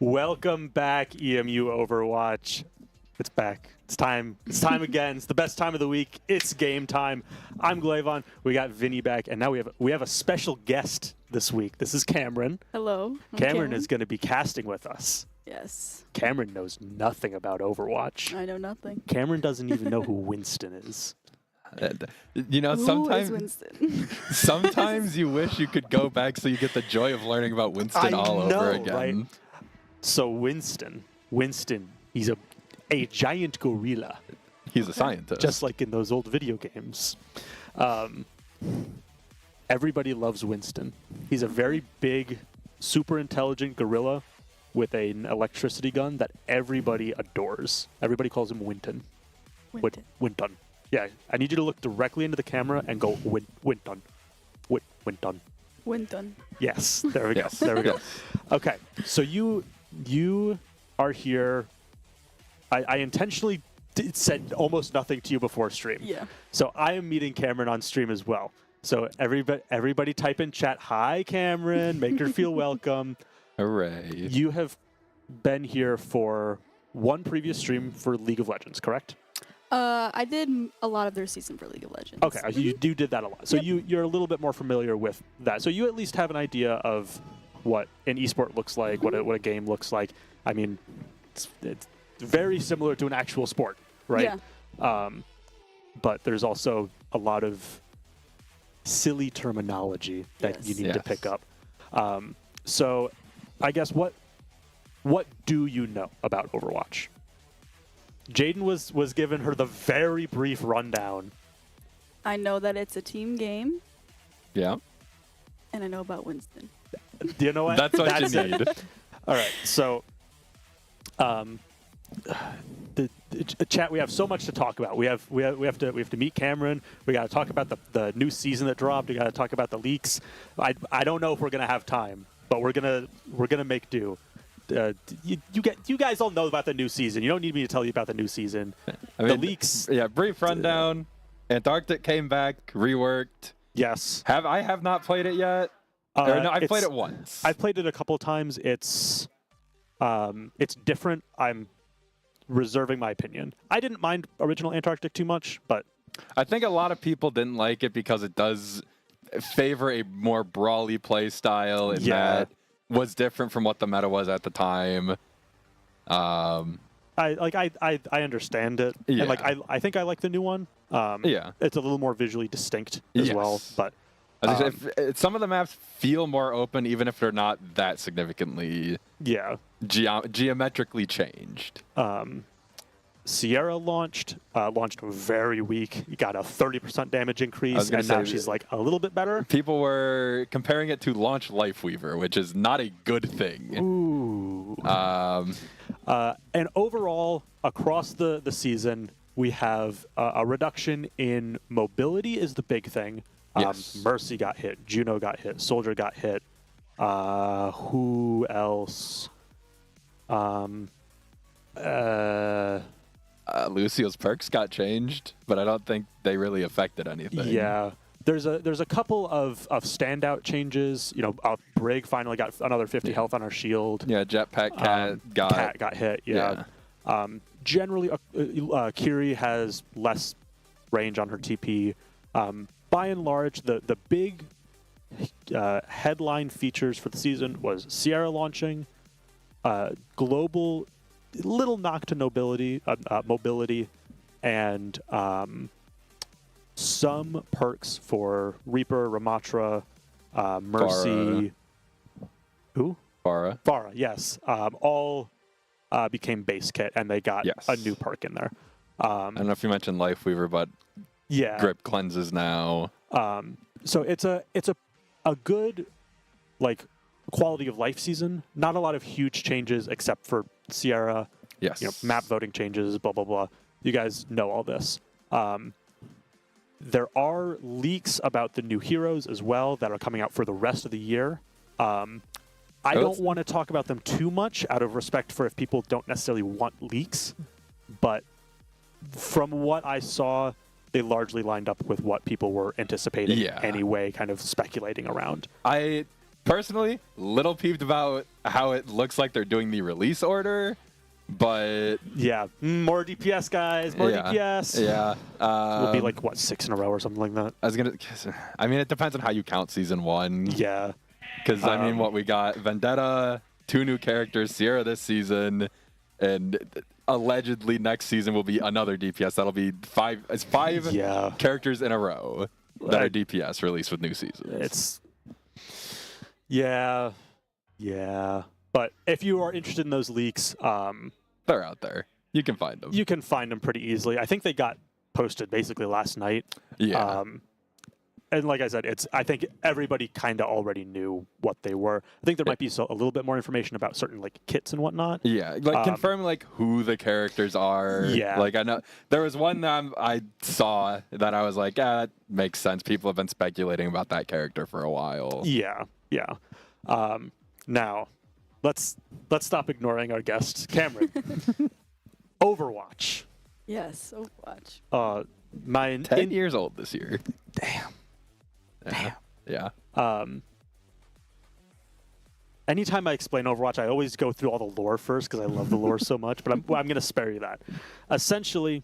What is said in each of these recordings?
Welcome back, EMU Overwatch. It's back. It's time. It's time again. It's the best time of the week. It's game time. I'm Glavon. We got Vinny back, and now we have a special guest this week. This is Cameron. Hello. Cameron is going to be casting with us. Yes. Cameron knows nothing about Overwatch. I know nothing. Cameron doesn't even know who Winston is. You know, sometimes Who is Winston? sometimes you wish you could go back so you get the joy of learning about Winston over again. Right? So Winston, he's a giant gorilla. He's a scientist. Just like in those old video games. Everybody loves Winston. He's a very big, super intelligent gorilla with an electricity gun that everybody adores. Everybody calls him Winton. Winton. Yeah, I need you to look directly into the camera and go Winton. Winton. Winton. Yes, there we go. Yes. There we go. Yes. Okay, so you are here. I intentionally said almost nothing to you before stream. Yeah. So I am meeting Cameron on stream as well. So everybody type in chat, "Hi, Cameron." Make her feel welcome. Hooray. You have been here for one previous stream for League of Legends, correct? I did a lot of their season for League of Legends. Okay, you did that a lot. So you're a little bit more familiar with that. So you at least have an idea of what an esport looks like, what a game looks like. I mean, it's very similar to an actual sport, right? Yeah. But there's also a lot of silly terminology that you need to pick up. So I guess what do you know about Overwatch? Jaden was given her the very brief rundown. I know that it's a team game, Yeah. and I know about Winston. Do you know what? That's what you need. All right, so the chat. We have so much to talk about. We have to meet Cameron. We got to talk about the new season that dropped. We got to talk about the leaks. I don't know if we're gonna have time, but we're gonna make do. You guys all know about the new season. You don't need me to tell you about the new season. I mean, the leaks. Yeah, brief rundown. Antarctic came back, reworked. Yes. I have not played it yet. Or no, I've played it once. I've played it a couple times. It's different. I'm reserving my opinion. I didn't mind original Antarctic too much, but I think a lot of people didn't like it because it does favor a more brawly play style and that was different from what the meta was at the time. I understand it. Yeah. And I think I like the new one. Yeah. It's a little more visually distinct as well, but if some of the maps feel more open even if they're not that significantly geometrically changed. Sierra launched very weak. You got a 30% damage increase, and now she's like a little bit better. People were comparing it to launch Lifeweaver, which is not a good thing. Ooh. And overall, across the season, we have a reduction in mobility is the big thing. Yes. Mercy got hit. Juno got hit. Soldier got hit. Who else? Lucio's perks got changed, but I don't think they really affected anything. Yeah. There's a couple of standout changes. You know, Brig finally got another 50 health on her shield. Yeah, Jetpack Cat got hit. Yeah. Generally, Kiri has less range on her TP. By and large, the big headline features for the season was Sierra launching, global little knock to mobility, and some perks for Reaper, Ramatra, Mercy. Who? Pharah, yes. All became base kit, and they got a new perk in there. I don't know if you mentioned Lifeweaver, but grip cleanses now. So it's a good quality of life season. Not a lot of huge changes except for Sierra. Yes. You know, map voting changes, blah blah blah. You guys know all this. There are leaks about the new heroes as well that are coming out for the rest of the year. I don't want to talk about them too much out of respect for if people don't necessarily want leaks, but from what I saw, they largely lined up with what people were anticipating anyway, kind of speculating around. personally, little peeved about how it looks like they're doing the release order, but Yeah, more DPS, guys. More DPS. Yeah. It'll be like, what, 6 in a row or something like that? I mean, it depends on how you count Season 1. Yeah. Because, I mean, what we got, Vendetta, 2 new characters, Sierra this season, and allegedly next season will be another DPS. That'll be 5 characters in a row that are DPS released with new seasons. Yeah. But if you are interested in those leaks, they're out there. You can find them. You can find them pretty easily. I think they got posted basically last night. Yeah. And like I said, I think everybody kind of already knew what they were. I think there might be a little bit more information about certain like kits and whatnot. Yeah, like confirming like who the characters are. Yeah. Like I know there was one that I saw that I was like, that makes sense. People have been speculating about that character for a while. Yeah. Now, let's stop ignoring our guest, Cameron. Overwatch. Yes, Overwatch. 10 years old this year. Damn. Yeah. Anytime I explain Overwatch, I always go through all the lore first because I love the lore so much, but I'm going to spare you that. Essentially,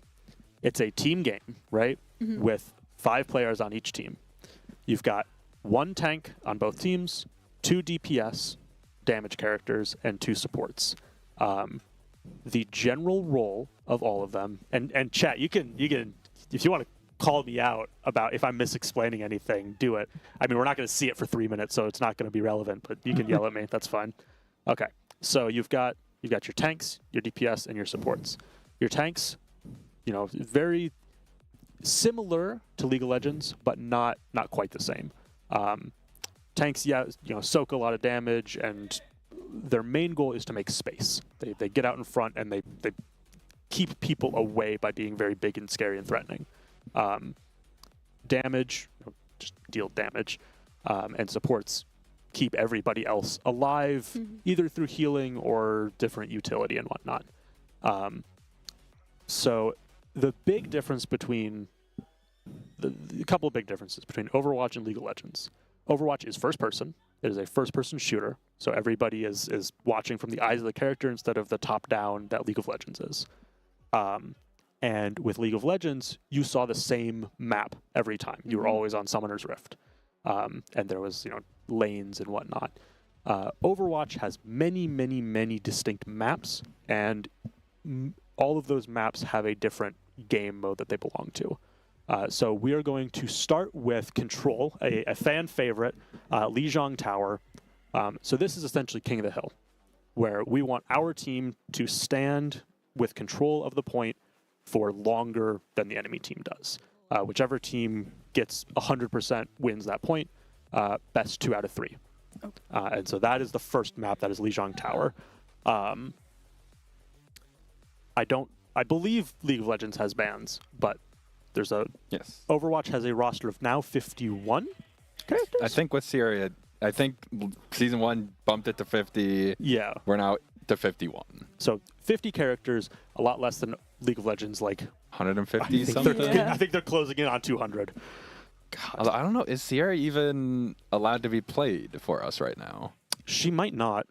it's a team game, right? Mm-hmm. With 5 players on each team. You've got 1 tank on both teams, 2 DPS, damage characters, and 2 supports. The general role of all of them, and chat, you can if you want to call me out about if I'm misexplaining anything, do it. I mean, we're not going to see it for 3 minutes, so it's not going to be relevant, but you can yell at me. That's fine. Okay. So you've got your tanks, your DPS, and your supports. Your tanks, very similar to League of Legends, but not quite the same. Tanks, soak a lot of damage, and their main goal is to make space. They get out in front, and they keep people away by being very big and scary and threatening. Damage, just deal damage, and supports keep everybody else alive, either through healing or different utility and whatnot. So the big difference between a couple of big differences between Overwatch and League of Legends. Overwatch is first person. It is a first person shooter. So everybody is watching from the eyes of the character instead of the top down that League of Legends is. And with League of Legends, you saw the same map every time. You were always on Summoner's Rift. And there was, lanes and whatnot. Overwatch has many, many, many distinct maps, and all of those maps have a different game mode that they belong to. So we are going to start with Control, a fan favorite, Lijiang Tower. So this is essentially King of the Hill, where we want our team to stand with control of the point for longer than the enemy team does. Whichever team gets 100% wins that point, best 2 out of 3. Okay. And so that is the first map, that is Lijiang Tower. I believe League of Legends has bans, but there's yes. Overwatch has a roster of now 51 characters. I think with Syria, Season 1 bumped it to 50. Yeah. We're now to 51. So 50 characters, a lot less than League of Legends, like 150 something. I think they're closing in on 200. God. I don't know. Is Sierra even allowed to be played for us right now? She might not.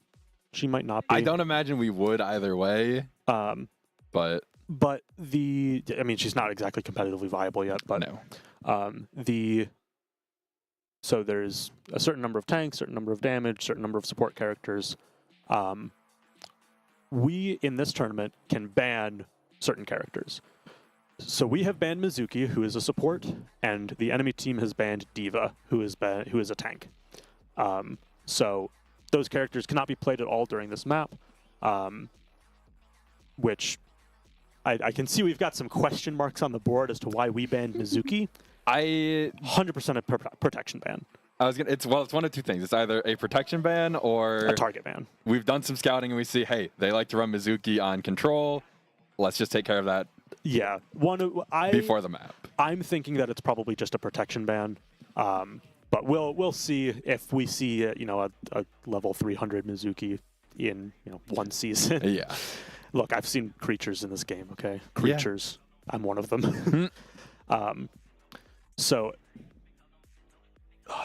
She might not be. I don't imagine we would either way. But she's not exactly competitively viable yet. But no. So there's a certain number of tanks, certain number of damage, certain number of support characters. We in this tournament can ban certain characters. So we have banned Mizuki, who is a support, and the enemy team has banned Diva, who is a tank. So those characters cannot be played at all during this map, which I can see we've got some question marks on the board as to why we banned Mizuki. 100% a protection ban. It's one of two things. It's either a protection ban or a target ban. We've done some scouting and we see, hey, they like to run Mizuki on Control. Let's just take care of that. Yeah, before the map. I'm thinking that it's probably just a protection ban, but we'll see if we see a level 300 Mizuki in one season. Yeah. Look, I've seen creatures in this game. Okay, creatures. Yeah. I'm one of them. So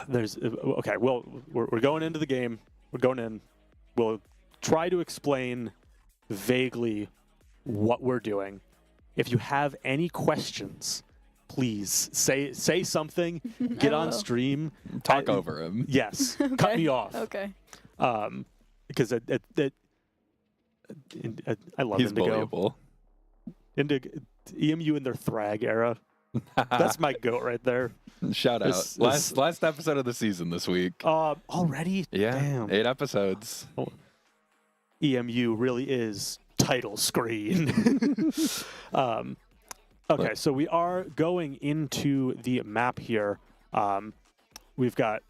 there's okay. Well, we're going into the game. We're going in. We'll try to explain vaguely what we're doing. If you have any questions, please say something. Get on stream. Talk over him. Yes. Okay. Cut me off. Okay. Because I love He's Indigo. bullyable. EMU in their Thrag era. That's my goat right there. Shout out. Last episode of the season this week. Already? Yeah. Damn. 8 episodes. EMU really is title screen. Okay, so we are going into the map here. We've got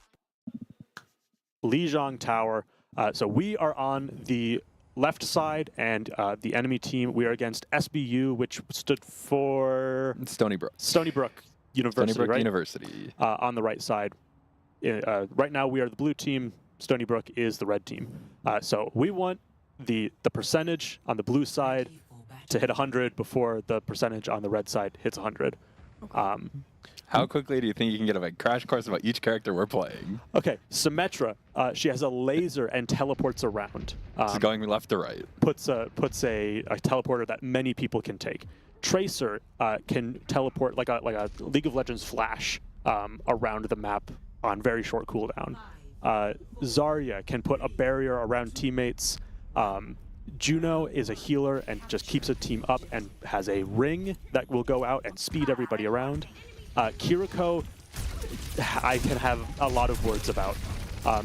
Lijiang Tower. So we are on the left side, and the enemy team, we are against SBU, which stood for Stony Brook. Stony Brook University, Stony Brook right? University. On the right side. Right now, we are the blue team. Stony Brook is the red team. So we want the percentage on the blue side to hit 100 before the percentage on the red side hits 100. How quickly do you think you can get a crash course about each character we're playing? Okay, Symmetra, she has a laser and teleports around. It's going left to right. Puts a teleporter that many people can take. Tracer can teleport like a League of Legends flash around the map on very short cooldown. Zarya can put a barrier around teammates. Juno is a healer and just keeps a team up and has a ring that will go out and speed everybody around. Kiriko, I can have a lot of words about.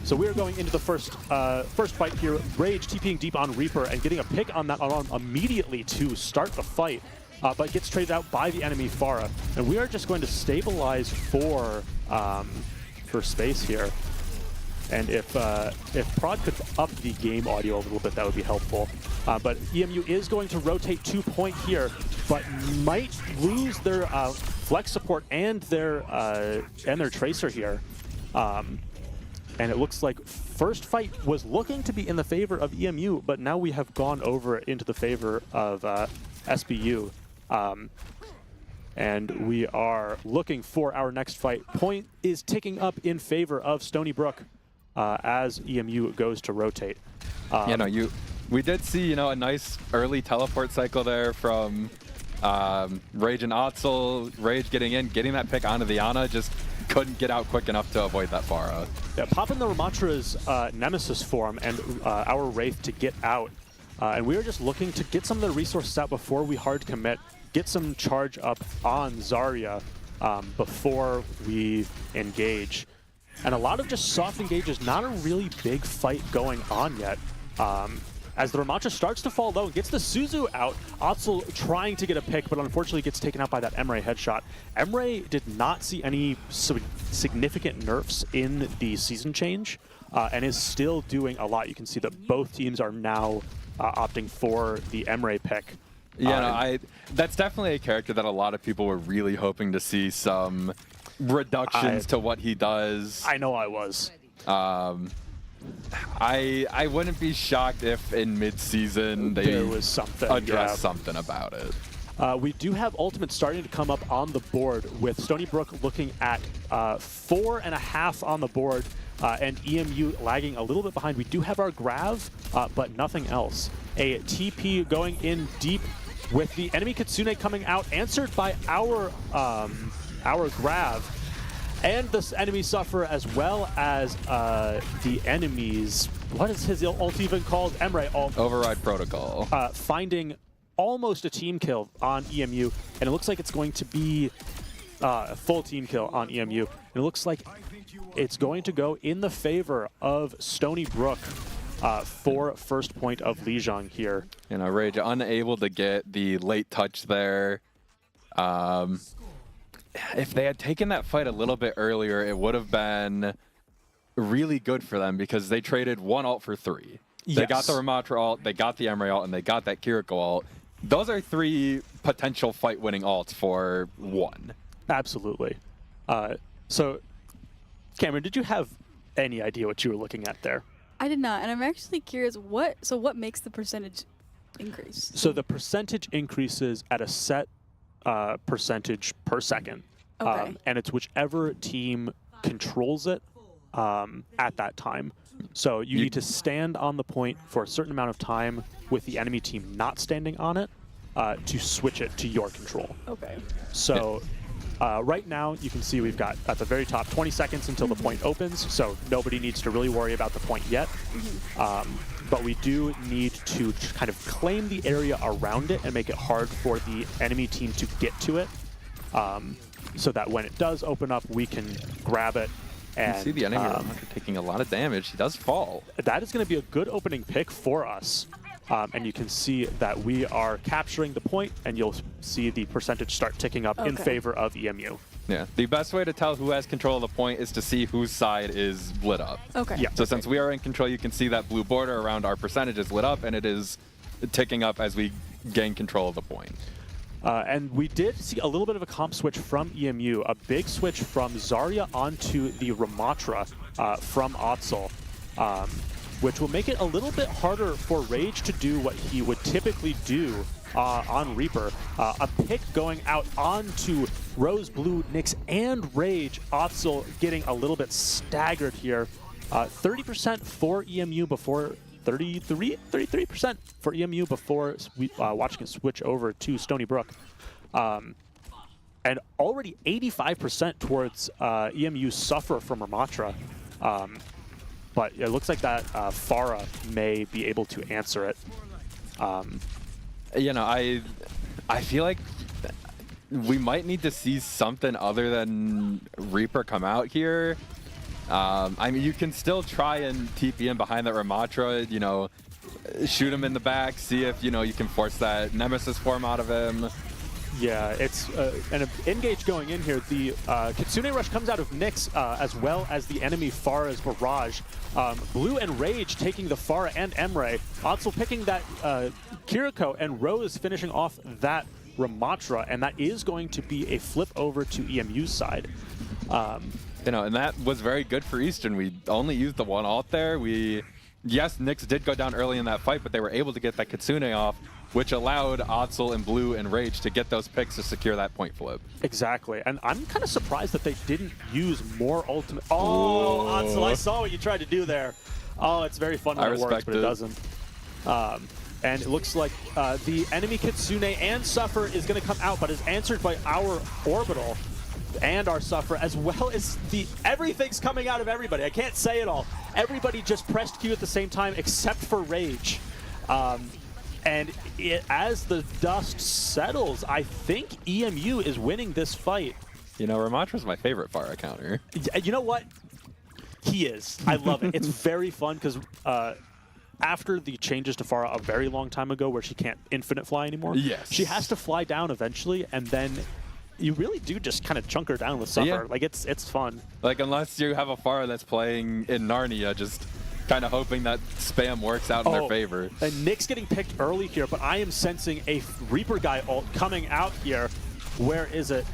So we are going into the first fight here. Rage TPing deep on Reaper and getting a pick on that alarm immediately to start the fight, but gets traded out by the enemy Pharah. And we are just going to stabilize for space here. And if Prod could up the game audio a little bit, that would be helpful. But EMU is going to rotate 2 point here, but might lose their flex support and their tracer here. And it looks like first fight was looking to be in the favor of EMU, but now we have gone over into the favor of SBU. And we are looking for our next fight. Point is ticking up in favor of Stony Brook as EMU goes to rotate. We did see, a nice early teleport cycle there from Rage and Otzel. Rage getting in, getting that pick onto the Ana, just couldn't get out quick enough to avoid that Pharah. Yeah, popping the Ramatra's Nemesis form and our Wraith to get out. And we are just looking to get some of the resources out before we hard commit, get some charge up on Zarya before we engage. And a lot of just soft engages, not a really big fight going on yet. As the Ramatra starts to fall low and gets the Suzu out, Otzel trying to get a pick, but unfortunately gets taken out by that Emre headshot. Emre did not see any significant nerfs in the season change and is still doing a lot. You can see that both teams are now opting for the Emre pick. Yeah, that's definitely a character that a lot of people were really hoping to see some reductions to what he does. I know I was. I wouldn't be shocked if in mid-season they was something, addressed something about it. We do have ultimates starting to come up on the board, with Stony Brook looking at 4.5 on the board, and EMU lagging a little bit behind. We do have our Grav, but nothing else. A TP going in deep with the enemy Kitsune coming out, answered by our Grav. And this enemy Sufferer, as well as the enemies, what is his ult even called? Emre ult. Override Protocol. Finding almost a team kill on EMU, and it looks like it's going to be a full team kill on EMU. And it looks like it's going to go in the favor of Stony Brook for first point of Lijiang here. Rage unable to get the late touch there. If they had taken that fight a little bit earlier, it would have been really good for them, because they traded 1 ult for 3. Yes. They got the Ramatra ult, they got the Emre ult, and they got that Kiriko ult. Those are 3 potential fight-winning ults for 1. Absolutely. So, Cameron, did you have any idea what you were looking at there? I did not, and I'm actually curious, what makes the percentage increase? So the percentage increases at a set percentage per second. Okay. And it's whichever team controls it at that time. So you need to stand on the point for a certain amount of time with the enemy team not standing on it to switch it to your control. Okay. So right now you can see we've got at the very top 20 seconds until the point opens, so nobody needs to really worry about the point yet. But we do need to kind of claim the area around it and make it hard for the enemy team to get to it, so that when it does open up, we can grab it. And you see the enemy taking a lot of damage. He does fall. That is going to be a good opening pick for us. And you can see that we are capturing the point, and you'll see the percentage start ticking up in favor of EMU. Yeah, the best way to tell who has control of the point is to see whose side is lit up. Okay. Yeah. So since we are in control, you can see that blue border around our percentage is lit up, and it is ticking up as we gain control of the point. And we did see a little bit of a comp switch from EMU, a big switch from Zarya onto the Ramatra from Otzel, which will make it a little bit harder for Rage to do what he would typically do on Reaper. A pick going out onto Rose, Blue, Nyx, and Rage. Otzel getting a little bit staggered here. 30% for EMU before 33% for EMU before watching it switch over to Stony Brook. And already 85% towards EMU Suffer from Ramatra. But it looks like that Pharah may be able to answer it. You know, I feel like we might need to see something other than Reaper come out here. I mean, you can still try and TP in behind that Ramatra, you know, shoot him in the back, see if, you know, you can force that Nemesis form out of him. Yeah, it's an engage going in here. The Kitsune Rush comes out of Nyx as well as the enemy Pharah's Barrage. Blue and Rage taking the Pharah and Emre. Otzel picking that Kiriko, and Rose finishing off that Ramatra, and that is going to be a flip over to EMU's side. You know, and that was very good for Eastern. We only used the one ult there. Yes, Nyx did go down early in that fight, but they were able to get that Kitsune off, which allowed Otzel and Blue and Rage to get those picks to secure that point flip. Exactly, and I'm kind of surprised that they didn't use more ultimate. Oh, Otzel, I saw what you tried to do there. Oh, it's very fun when it works, but it doesn't. And it looks like the enemy Kitsune and Suffer is going to come out, but is answered by our Orbital and our Suffer, as well as everything's coming out of everybody. I can't say it all. Everybody just pressed Q at the same time except for Rage. And as the dust settles, I think EMU is winning this fight. You know, Ramatra's my favorite Pharah counter. You know what? He is. I love it. It's very fun because after the changes to Pharah a very long time ago where she can't infinite fly anymore, yes, she has to fly down eventually, and then you really do just kind of chunk her down with Suffer. Yeah. Like, it's fun. Like, unless you have a Pharah that's playing in Narnia, just kind of hoping that spam works out in their favor. And Nyx getting picked early here, but I am sensing a Reaper guy ult coming out here. Where is it?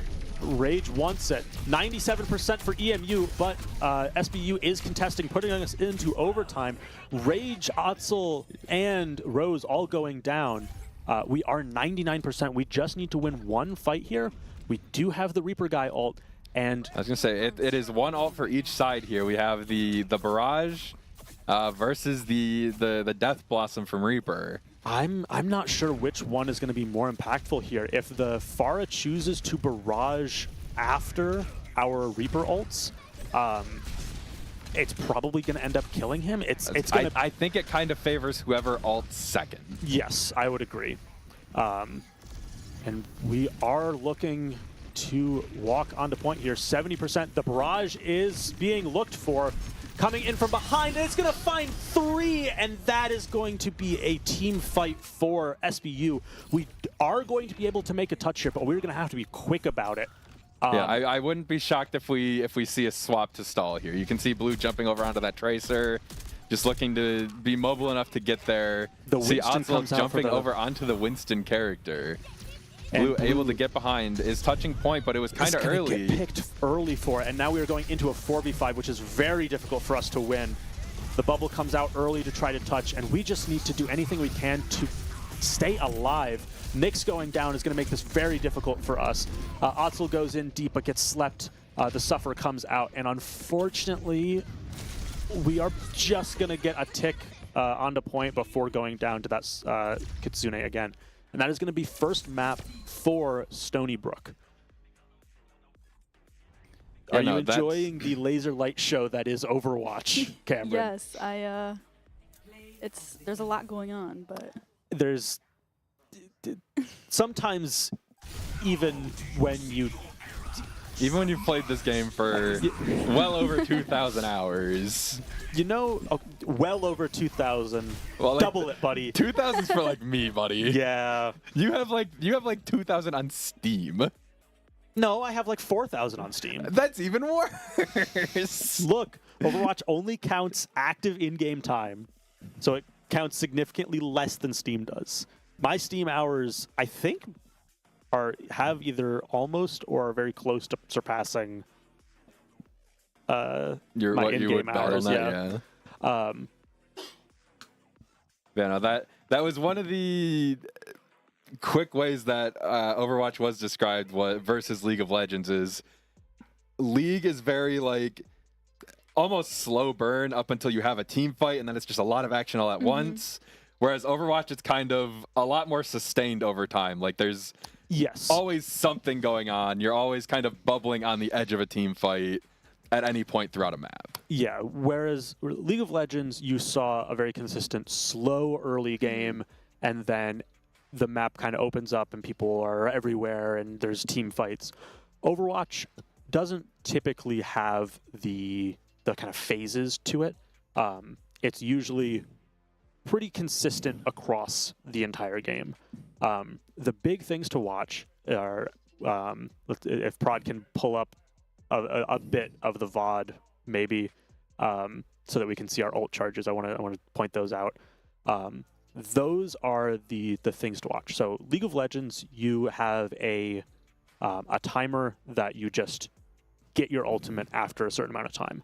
Rage wants it. 97% for EMU, but SBU is contesting, putting us into overtime. Rage, Otzel, and Rose all going down. We are 99%. We just need to win one fight here. We do have the Reaper guy ult, and I was gonna say it is one ult for each side here. We have the Barrage versus the Death Blossom from Reaper. I'm not sure which one is going to be more impactful here. If the Pharah chooses to barrage after our Reaper ults, it's probably going to end up killing him. I think it kind of favors whoever ults second. Yes, I would agree. And we are looking to walk onto point here. 70%. The barrage is being looked for. Coming in from behind, and it's going to find 3, and that is going to be a team fight for SBU. We are going to be able to make a touch here, but we're going to have to be quick about it. Yeah, I wouldn't be shocked if we see a swap to stall here. You can see Blue jumping over onto that Tracer, just looking to be mobile enough to get there. See Otzel jumping over onto the Winston character. Blue able to get behind, is touching point, but it was kind of early. Get picked early for it, and now we are going into a 4v5, which is very difficult for us to win. The bubble comes out early to try to touch, and we just need to do anything we can to stay alive. Nyx going down is going to make this very difficult for us. Otzel goes in deep, but gets slept the Suffer comes out, and unfortunately, we are just going to get a tick onto point before going down to that Kitsune again. And that is going to be first map for Stony Brook. Are you enjoying the laser light show that is Overwatch, Cameron? Yes, there's a lot going on, but there's sometimes even when you've played this game for well over 2,000 hours. You know, well over 2,000. Well, like, double it, buddy. 2,000's for like me, buddy. Yeah. You have like 2,000 on Steam. No, I have like 4,000 on Steam. That's even worse. Look, Overwatch only counts active in-game time, so it counts significantly less than Steam does. My Steam hours, I think, have either almost or are very close to surpassing my in-game hours. Yeah. No, that was one of the quick ways that Overwatch was described versus League of Legends is League is very like almost slow burn up until you have a team fight, and then it's just a lot of action all at once. Whereas Overwatch, it's kind of a lot more sustained over time. Like there's always something going on. You're always kind of bubbling on the edge of a team fight at any point throughout a map. Yeah, whereas League of Legends, you saw a very consistent slow early game, and then the map kind of opens up and people are everywhere and there's team fights. Overwatch doesn't typically have the kind of phases to it. It's usually pretty consistent across the entire game. The big things to watch are, if Prod can pull up a bit of the VOD, maybe, so that we can see our ult charges. I want to point those out. Those are the things to watch. So League of Legends, you have a timer that you just get your ultimate after a certain amount of time.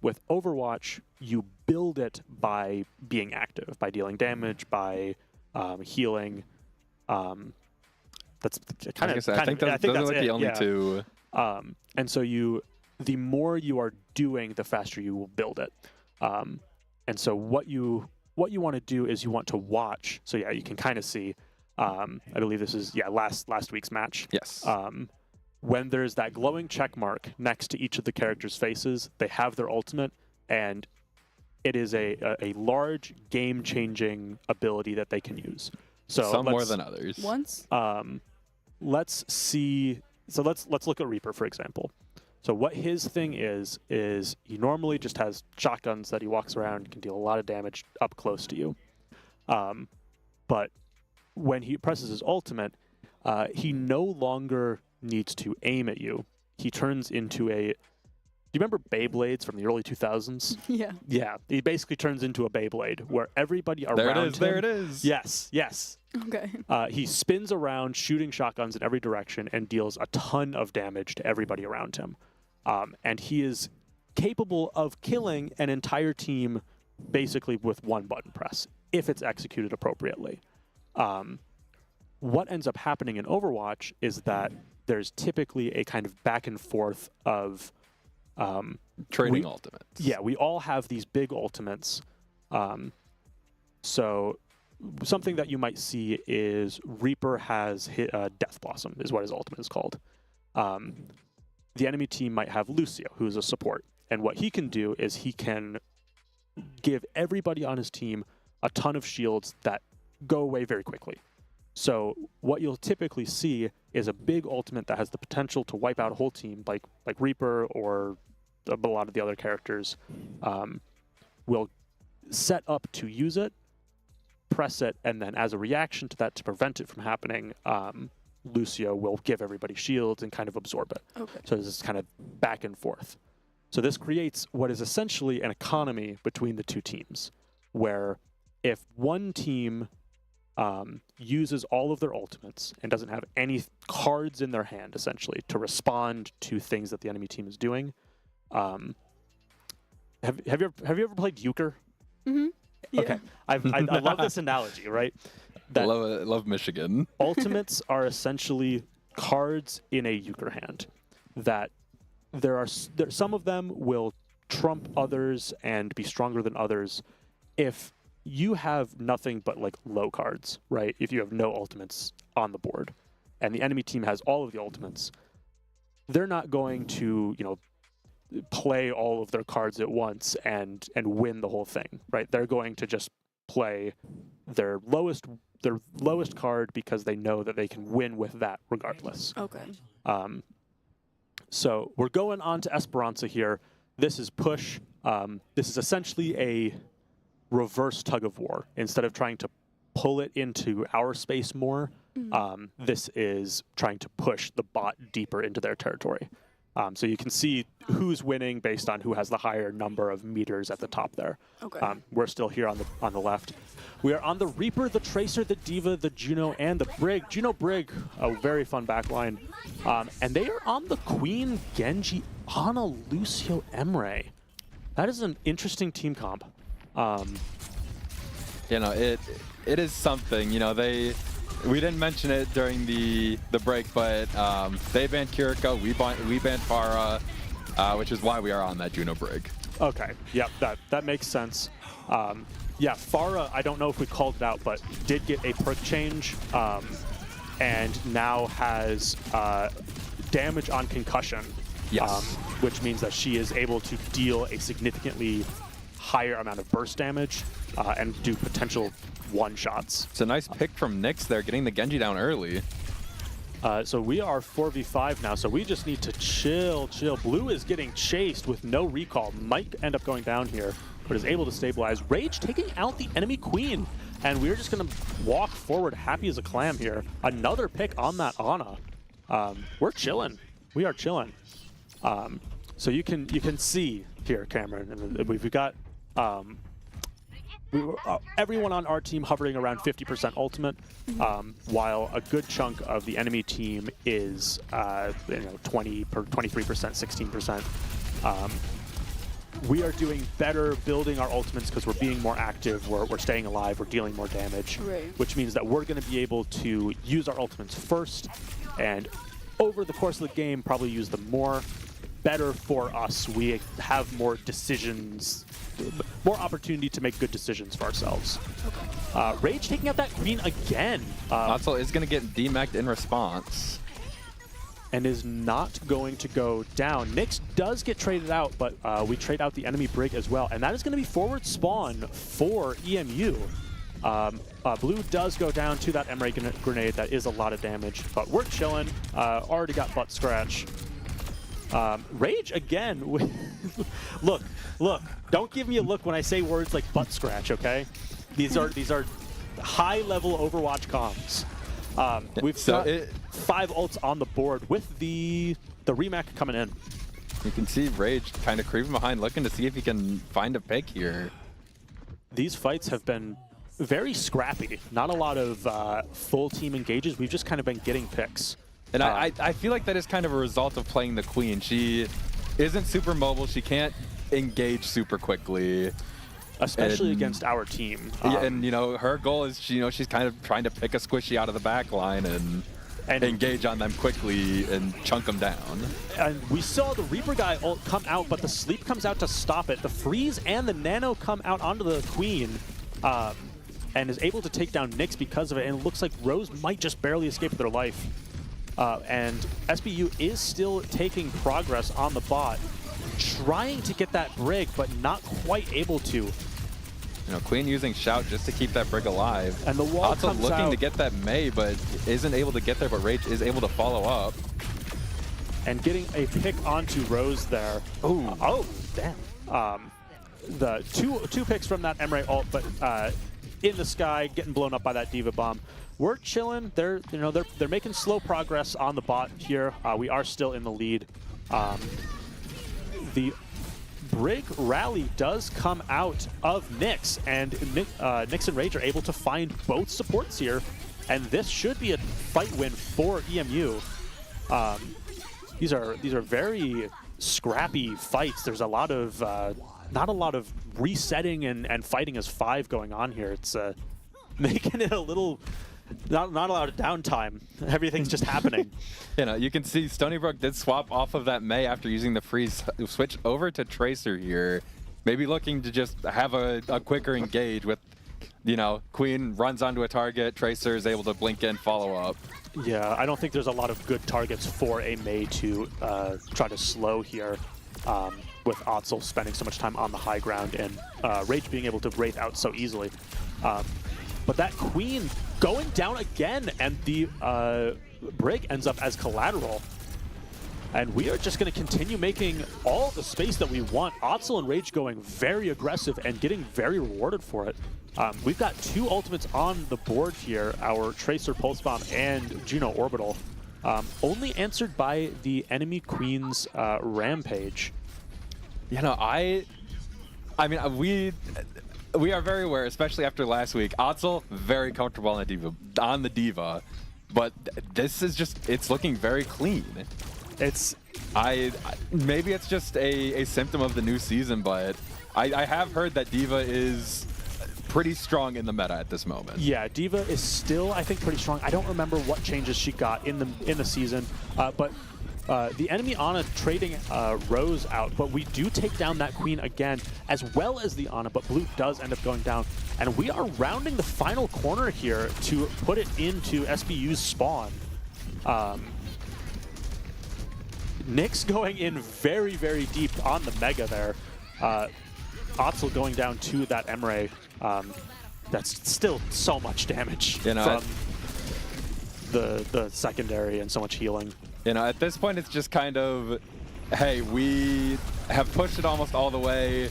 With Overwatch, you build it by being active, by dealing damage, by healing. That's kind of. I think those are like the only two. And so the more you are doing, the faster you will build it. And so what you want to do is you want to watch. So yeah, you can kind of see. I believe this is last week's match. Yes. When there's that glowing check mark next to each of the characters' faces, they have their ultimate, and it is a large game-changing ability that they can use. So some more than others. Once. Let's see. So let's look at Reaper, for example. So what his thing is he normally just has shotguns that he walks around, can deal a lot of damage up close to you. But when he presses his ultimate, he no longer needs to aim at you. He turns into a... Do you remember Beyblades from the early 2000s? Yeah. Yeah. He basically turns into a Beyblade where everybody around him... There it is. Yes. Okay. He spins around, shooting shotguns in every direction, and deals a ton of damage to everybody around him. And he is capable of killing an entire team basically with one button press, if it's executed appropriately. What ends up happening in Overwatch is that there's typically a kind of back and forth of... trading ultimates. Yeah, we all have these big ultimates. So something that you might see is Reaper has hit Death Blossom, is what his ultimate is called. The enemy team might have Lucio, who's a support. And what he can do is he can give everybody on his team a ton of shields that go away very quickly. So what you'll typically see is a big ultimate that has the potential to wipe out a whole team, like Reaper or a lot of the other characters, will set up to use it, press it, and then as a reaction to that, to prevent it from happening, Lucio will give everybody shields and kind of absorb it. Okay. So this is kind of back and forth. So this creates what is essentially an economy between the two teams, where if one team uses all of their ultimates and doesn't have any cards in their hand, essentially, to respond to things that the enemy team is doing. Have you ever played euchre? Mm-hmm. Yeah. Okay, I love this analogy, right? That love Michigan. ultimates are essentially cards in a euchre hand that some of them will trump others and be stronger than others if you have nothing but like low cards, right? If you have no ultimates on the board and the enemy team has all of the ultimates, they're not going to, play all of their cards at once and win the whole thing, right? They're going to just play their lowest card because they know that they can win with that regardless. Okay. So we're going on to Esperanza here. This is push. This is essentially a reverse tug of war. Instead of trying to pull it into our space more, this is trying to push the bot deeper into their territory. So you can see who's winning based on who has the higher number of meters at the top there. Okay. We're still here on the left. We are on the Reaper, the Tracer, the Diva, the Juno, and the Brig. Juno Brig, a very fun backline. And they are on the Queen, Genji, Ana, Lucio, Emre. That is an interesting team comp. It is something. We didn't mention it during the break, but they banned Kiriko, we banned Pharah, which is why we are on that Juno Brig. Okay, yep, that makes sense. Yeah, Pharah, I don't know if we called it out, but did get a perk change, and now has damage on concussion. Yes. Which means that she is able to deal a significantly higher amount of burst damage and do potential one-shots. It's a nice pick from NACE there, getting the Genji down early. So we are 4v5 now, so we just need to chill. Blue is getting chased with no recall. Might end up going down here, but is able to stabilize. Rage taking out the enemy Queen, and we're just going to walk forward happy as a clam here. Another pick on that Ana. We're chilling. We are chilling. So you can see here, Cameron, and we've got everyone on our team hovering around 50% ultimate, while a good chunk of the enemy team is 23%, 16%. We are doing better building our ultimates because we're being more active, we're staying alive, we're dealing more damage, Right. which means that we're going to be able to use our ultimates first, and over the course of the game, probably use them more. Better for us. We have more decisions, more opportunity to make good decisions for ourselves. Okay. Rage taking out that Queen again. Natsul is going to get DMAC'd in response. And is not going to go down. Nyx does get traded out, but we trade out the enemy Brig as well. And that is going to be forward spawn for EMU. Blue does go down to that Emre grenade. That is a lot of damage, but we're chilling. Already got butt scratch. Rage again. Look, don't give me a look when I say words like butt scratch, okay? These are high-level Overwatch comms. We've got 5 ults on the board with the Remac coming in. You can see Rage kind of creeping behind, looking to see if he can find a pick here. These fights have been very scrappy. Not a lot of full team engages. We've just kind of been getting picks. And I feel like that is kind of a result of playing the Queen. She isn't super mobile. She can't engage super quickly. Especially against our team. And, her goal is, she's kind of trying to pick a squishy out of the back line and engage on them quickly and chunk them down. And we saw the Reaper guy ult come out, but the sleep comes out to stop it. The freeze and the nano come out onto the Queen. And is able to take down Nyx because of it. And it looks like Rose might just barely escape with their life. And SBU is still taking progress on the bot, trying to get that Brig, but not quite able to. Queen using Shout just to keep that Brig alive. And the wall comes looking out to get that Mei, but isn't able to get there, but Rage is able to follow up. And getting a pick onto Rose there. Ooh. Oh, damn. The two picks from that Emre ult, but in the sky, getting blown up by that Diva bomb. We're chilling. They're making slow progress on the bot here. We are still in the lead. The Brig rally does come out of Nyx, and Nyx and Rage are able to find both supports here, and this should be a fight win for EMU. These are very scrappy fights. There's a lot of not a lot of resetting and fighting as 5 going on here. It's making it a little not a lot of downtime. Everything's just happening. You know, you can see Stony Brook did swap off of that Mei after using the freeze, switch over to Tracer here. Maybe looking to just have a quicker engage with, you know, Queen runs onto a target, Tracer is able to blink in, follow up. Yeah, I don't think there's a lot of good targets for a Mei to try to slow here, with Otzel spending so much time on the high ground and Rage being able to Wraith out so easily. But that Queen going down again, and the Brig ends up as collateral. And we are just going to continue making all the space that we want. Otzel and Rage going very aggressive and getting very rewarded for it. We've got 2 ultimates on the board here, our Tracer Pulse Bomb and Juno Orbital, only answered by the enemy Queen's Rampage. You know, I mean, we are very aware, especially after last week. Otzel, very comfortable on the Diva, but this is just, it's looking very clean. Maybe it's just a symptom of the new season, but I have heard that Diva is pretty strong in the meta at this moment. Yeah, Diva is still, I think, pretty strong. I don't remember what changes she got in the season, but the enemy Ana trading Rose out, but we do take down that Queen again, as well as the Ana, but Blue does end up going down. And we are rounding the final corner here to put it into SBU's spawn. NACE going in very, very deep on the Mega there. Otzel going down to that Emre. That's still so much damage, you know, from the secondary and so much healing. You know, at this point, it's just kind of, hey, we have pushed it almost all the way.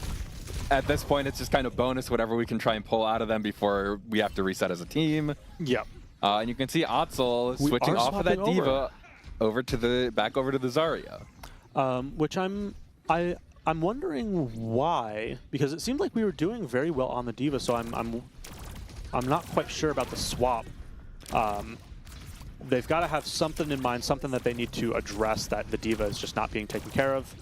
At this point, it's just kind of bonus whatever we can try and pull out of them before we have to reset as a team. Yep. And you can see Otzel switching off of that Diva back over to the Zarya. Which I'm wondering why, because it seemed like we were doing very well on the Diva, so I'm not quite sure about the swap. They've got to have something in mind, something that they need to address, that the Diva is just not being taken care of.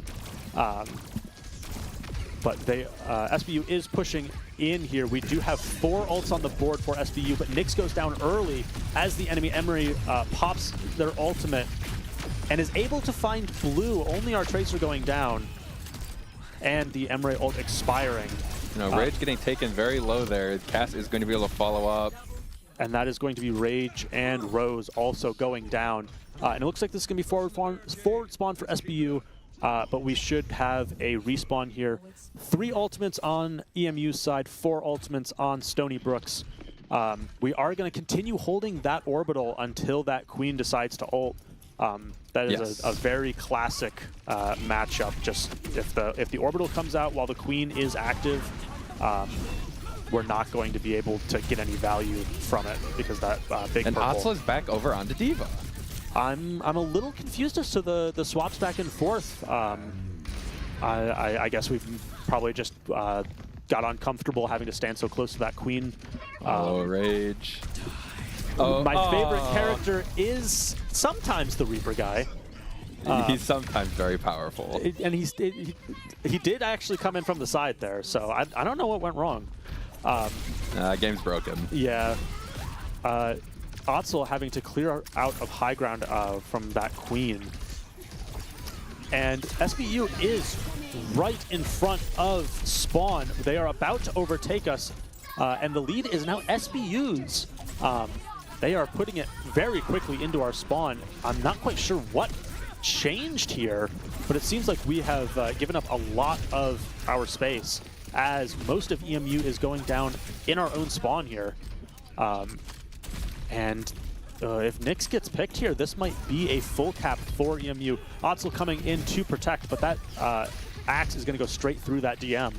But SBU is pushing in here. We do have 4 ults on the board for SBU, but Nyx goes down early as the enemy Emery pops their ultimate and is able to find Blue. Only our Tracer going down and the Emery ult expiring. You know, Rage getting taken very low there. Cass is going to be able to follow up. And that is going to be Rage and Rose also going down. And it looks like this is going to be forward spawn for SBU, but we should have a respawn here. 3 ultimates on EMU's side, 4 ultimates on Stony Brook's. We are going to continue holding that orbital until that Queen decides to ult. That is a very classic matchup. Just if the orbital comes out while the Queen is active, we're not going to be able to get any value from it because that big and purple. Otzel is back over onto Diva. I'm a little confused as to the swaps back and forth. I guess we've probably just got uncomfortable having to stand so close to that Queen. Rage. My favorite character is sometimes the Reaper guy. He's sometimes very powerful. And he did actually come in from the side there, so I don't know what went wrong. Game's broken. Yeah. Otzel having to clear out of high ground from that Queen. And SBU is right in front of spawn. They are about to overtake us, and the lead is now SBU's. They are putting it very quickly into our spawn. I'm not quite sure what changed here, but it seems like we have given up a lot of our space as most of EMU is going down in our own spawn here. And if Nyx gets picked here, this might be a full cap for EMU. Otzel coming in to protect, but that axe is going to go straight through that DM.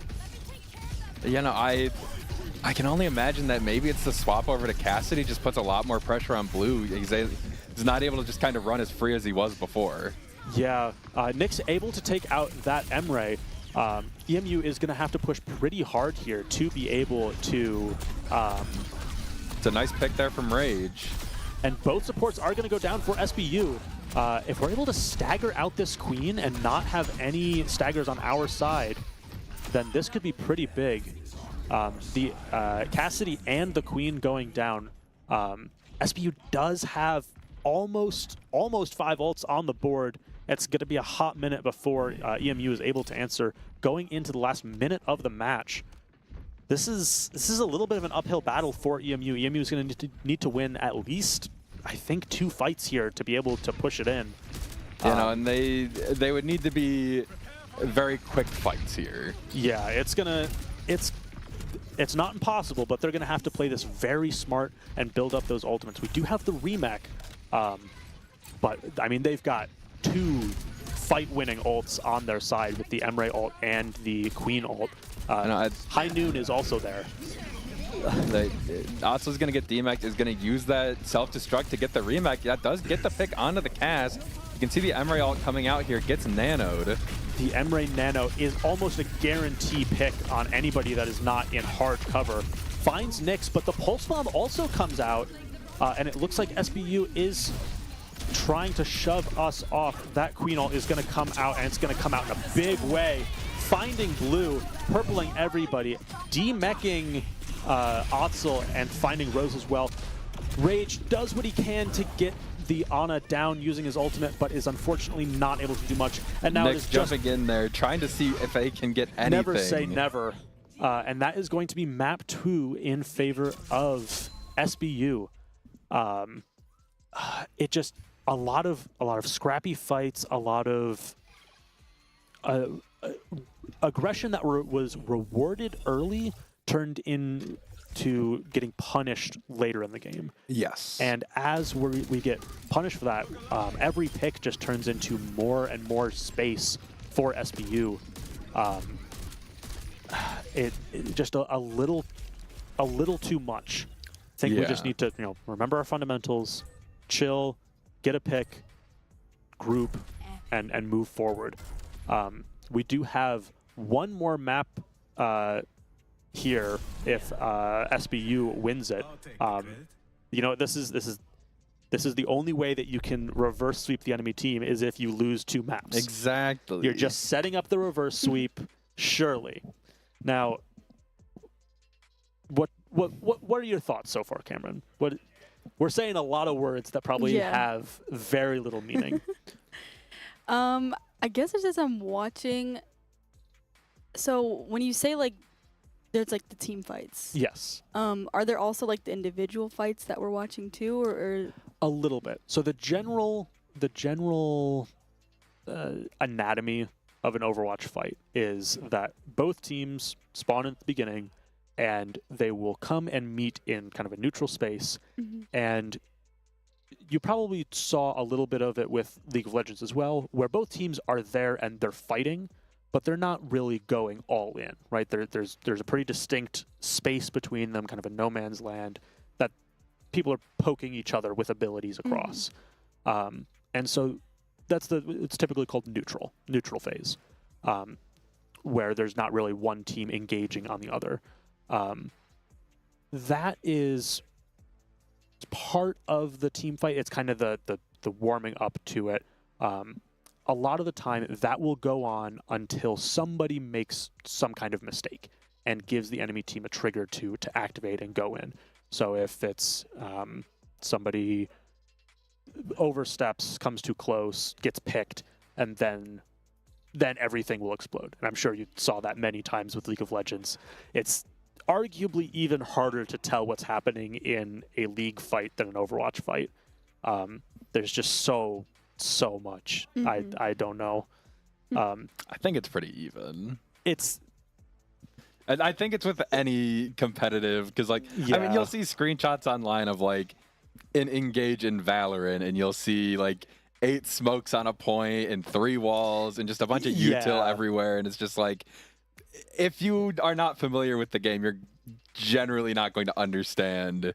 You know, I can only imagine that maybe it's the swap over to Cassidy just puts a lot more pressure on Blue. He's not able to just kind of run as free as he was before. Yeah, Nyx able to take out that Emre. EMU is going to have to push pretty hard here to be able to... It's a nice pick there from Rage. And both supports are going to go down for SBU. If we're able to stagger out this Queen and not have any staggers on our side, then this could be pretty big. The Cassidy and the Queen going down SBU does have almost 5 ults on the board. It's going to be a hot minute before EMU is able to answer. Going into the last minute of the match, this is a little bit of an uphill battle for EMU. EMU is going to need to win at least, I think, 2 fights here to be able to push it in. You know, and they would need to be very quick fights here. Yeah, it's not impossible, but they're going to have to play this very smart and build up those ultimates. We do have the remake, but I mean, they've got 2 fight-winning ults on their side with the Emre ult and the Queen ult. High Noon is also there. Otso's going to get DMAC, is going to use that self-destruct to get the remake. That does get the pick onto the cast. You can see the Emre ult coming out here, gets nanoed. The Emre Nano is almost a guarantee pick on anybody that is not in hard cover. Finds Nyx, but the Pulse Bomb also comes out, and it looks like SBU is trying to shove us off. That Queen ult is going to come out, and it's going to come out in a big way. Finding Blue, purpling everybody, demeching Otzel, and finding Rose as well. Rage does what he can to get the Ana down using his ultimate, but is unfortunately not able to do much. And now Nyx jumping in there, trying to see if they can get anything. Never say never. And that is going to be map 2 in favor of SBU. It just a lot of scrappy fights, a lot of aggression that was rewarded early turned into getting punished later in the game. Yes. And as we get punished for that, every pick just turns into more and more space for SBU. It just a little too much. I think we just need to remember our fundamentals, chill, get a pick, group, and move forward. We do have one more map here if SBU wins it. This is the only way that you can reverse sweep the enemy team is if you lose 2 maps. Exactly. You're just setting up the reverse sweep, surely. Now, what are your thoughts so far, Cameron? We're saying a lot of words that probably have very little meaning. I guess it's just I'm watching. So when you say like there's like the team fights. Yes. Are there also like the individual fights that we're watching too, or? A little bit. So the general anatomy of an Overwatch fight is that both teams spawn at the beginning, and they will come and meet in kind of a neutral space. Mm-hmm. And you probably saw a little bit of it with League of Legends as well, where both teams are there and they're fighting, but they're not really going all in, right? There's a pretty distinct space between them, kind of a no man's land, that people are poking each other with abilities across. Mm-hmm. And so it's typically called neutral phase, where there's not really one team engaging on the other. That is part of the team fight. It's kind of the warming up to it. A lot of the time that will go on until somebody makes some kind of mistake and gives the enemy team a trigger to activate and go in. So if it's somebody oversteps, comes too close, gets picked, and then everything will explode. And I'm sure you saw that many times with League of Legends. It's arguably even harder to tell what's happening in a League fight than an Overwatch fight. There's just so much. Mm-hmm. I don't know. I think it's pretty even. And I think it's with any competitive, because I mean, you'll see screenshots online of like an engage in Valorant, and you'll see like 8 smokes on a point and 3 walls and just a bunch of util everywhere, and it's just like, if you are not familiar with the game, you're generally not going to understand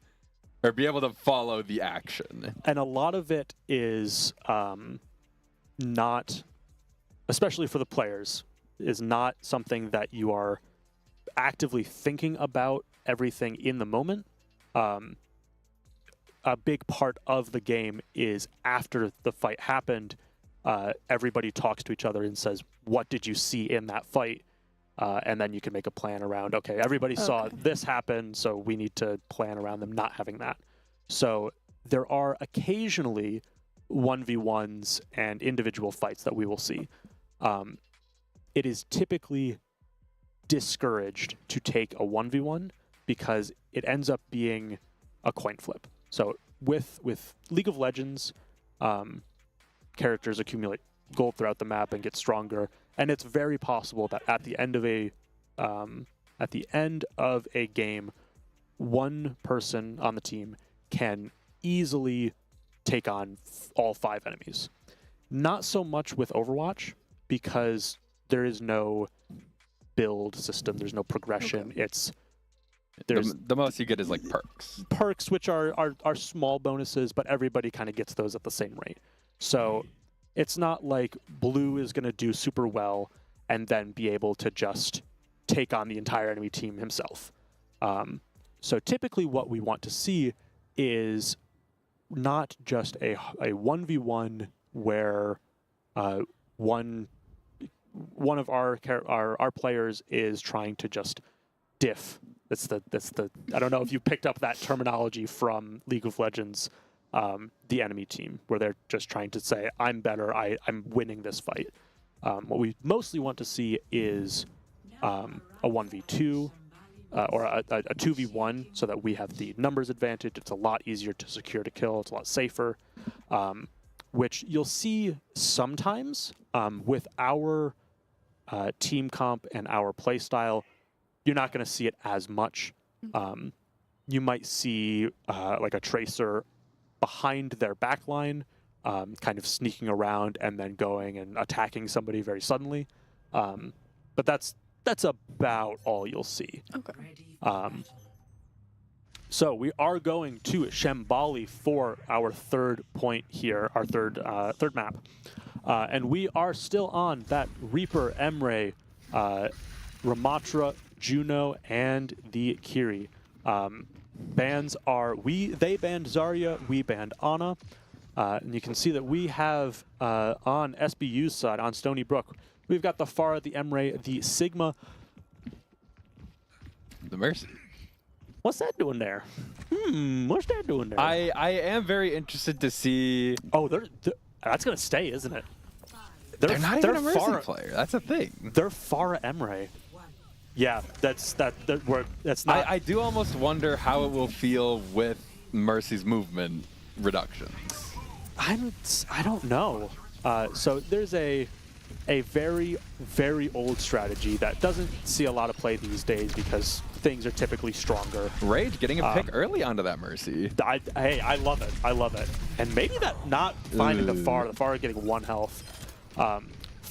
or be able to follow the action. And a lot of it is not, especially for the players, is not something that you are actively thinking about everything in the moment. A big part of the game is after the fight happened, everybody talks to each other and says, what did you see in that fight? And then you can make a plan around, okay, everybody saw this happen, so we need to plan around them not having that. So there are occasionally 1v1s and individual fights that we will see. It is typically discouraged to take a 1v1 because it ends up being a coin flip. So with League of Legends, characters accumulate gold throughout the map and get stronger, and it's very possible that at the end of a game, one person on the team can easily take on all 5 enemies. Not so much with Overwatch, because there is no build system, there's no progression. Okay. The most you get is like perks, which are small bonuses, but everybody kind of gets those at the same rate. So it's not like Blue is going to do super well and then be able to just take on the entire enemy team himself. So typically what we want to see is not just a 1v1 where one of our players is trying to just diff. That's the I don't know if you picked up that terminology from League of Legends, the enemy team, where they're just trying to say, I'm better, I'm winning this fight. What we mostly want to see is a 1v2 or a 2v1, so that we have the numbers advantage. It's a lot easier to secure to kill. It's a lot safer, which you'll see sometimes with our team comp and our play style. You're not going to see it as much. You might see like a tracer behind their backline, kind of sneaking around and then going and attacking somebody very suddenly. But that's about all you'll see. Okay. So we are going to Shambali for our third point here, our third map. And we are still on that Reaper, Emre, Ramatra, Juno, and the Kiri. Bans are, they banned Zarya, we banned Ana. And you can see that we have on SBU's side, on Stony Brook, we've got the Pharah, the Emre, the Sigma. The Mercy. What's that doing there? What's that doing there? I am very interested to see. Oh, that's going to stay, isn't it? They're not even a Mercy player. That's a thing. They're Pharah Emre. Yeah, that's not. I do almost wonder how it will feel with Mercy's movement reductions. I don't know. So there's a very, very old strategy that doesn't see a lot of play these days because things are typically stronger. Rage getting a pick early onto that Mercy. Hey, I love it. I love it. And maybe that not finding the Pharah getting 1 health.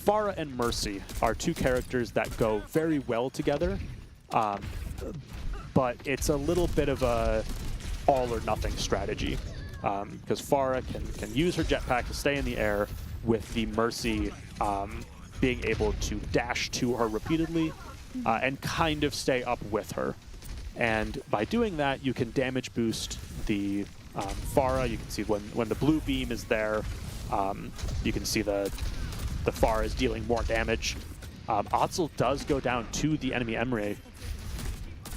Pharah and Mercy are 2 characters that go very well together, but it's a little bit of a all or nothing strategy, because Pharah can use her jetpack to stay in the air, with the Mercy being able to dash to her repeatedly and kind of stay up with her. And by doing that, you can damage boost the Pharah. You can see when the blue beam is there, you can see the Pharah is dealing more damage. Otzel does go down to the enemy Emre,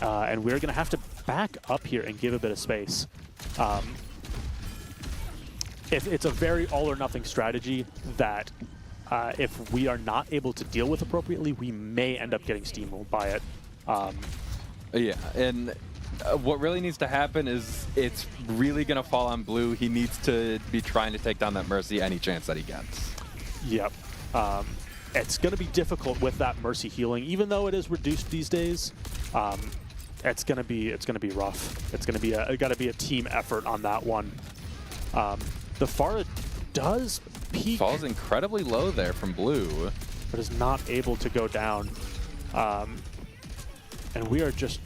and we're going to have to back up here and give a bit of space. It's a very all-or-nothing strategy that if we are not able to deal with appropriately, we may end up getting steamrolled by it. Yeah, and what really needs to happen is it's really going to fall on Blue. He needs to be trying to take down that Mercy any chance that he gets. Yep. It's going to be difficult with that Mercy healing, even though it is reduced these days. It's going to be rough. It's going to be got to be a team effort on that one. The Pharah does peak. Falls incredibly low there from Blue, but is not able to go down. And we are just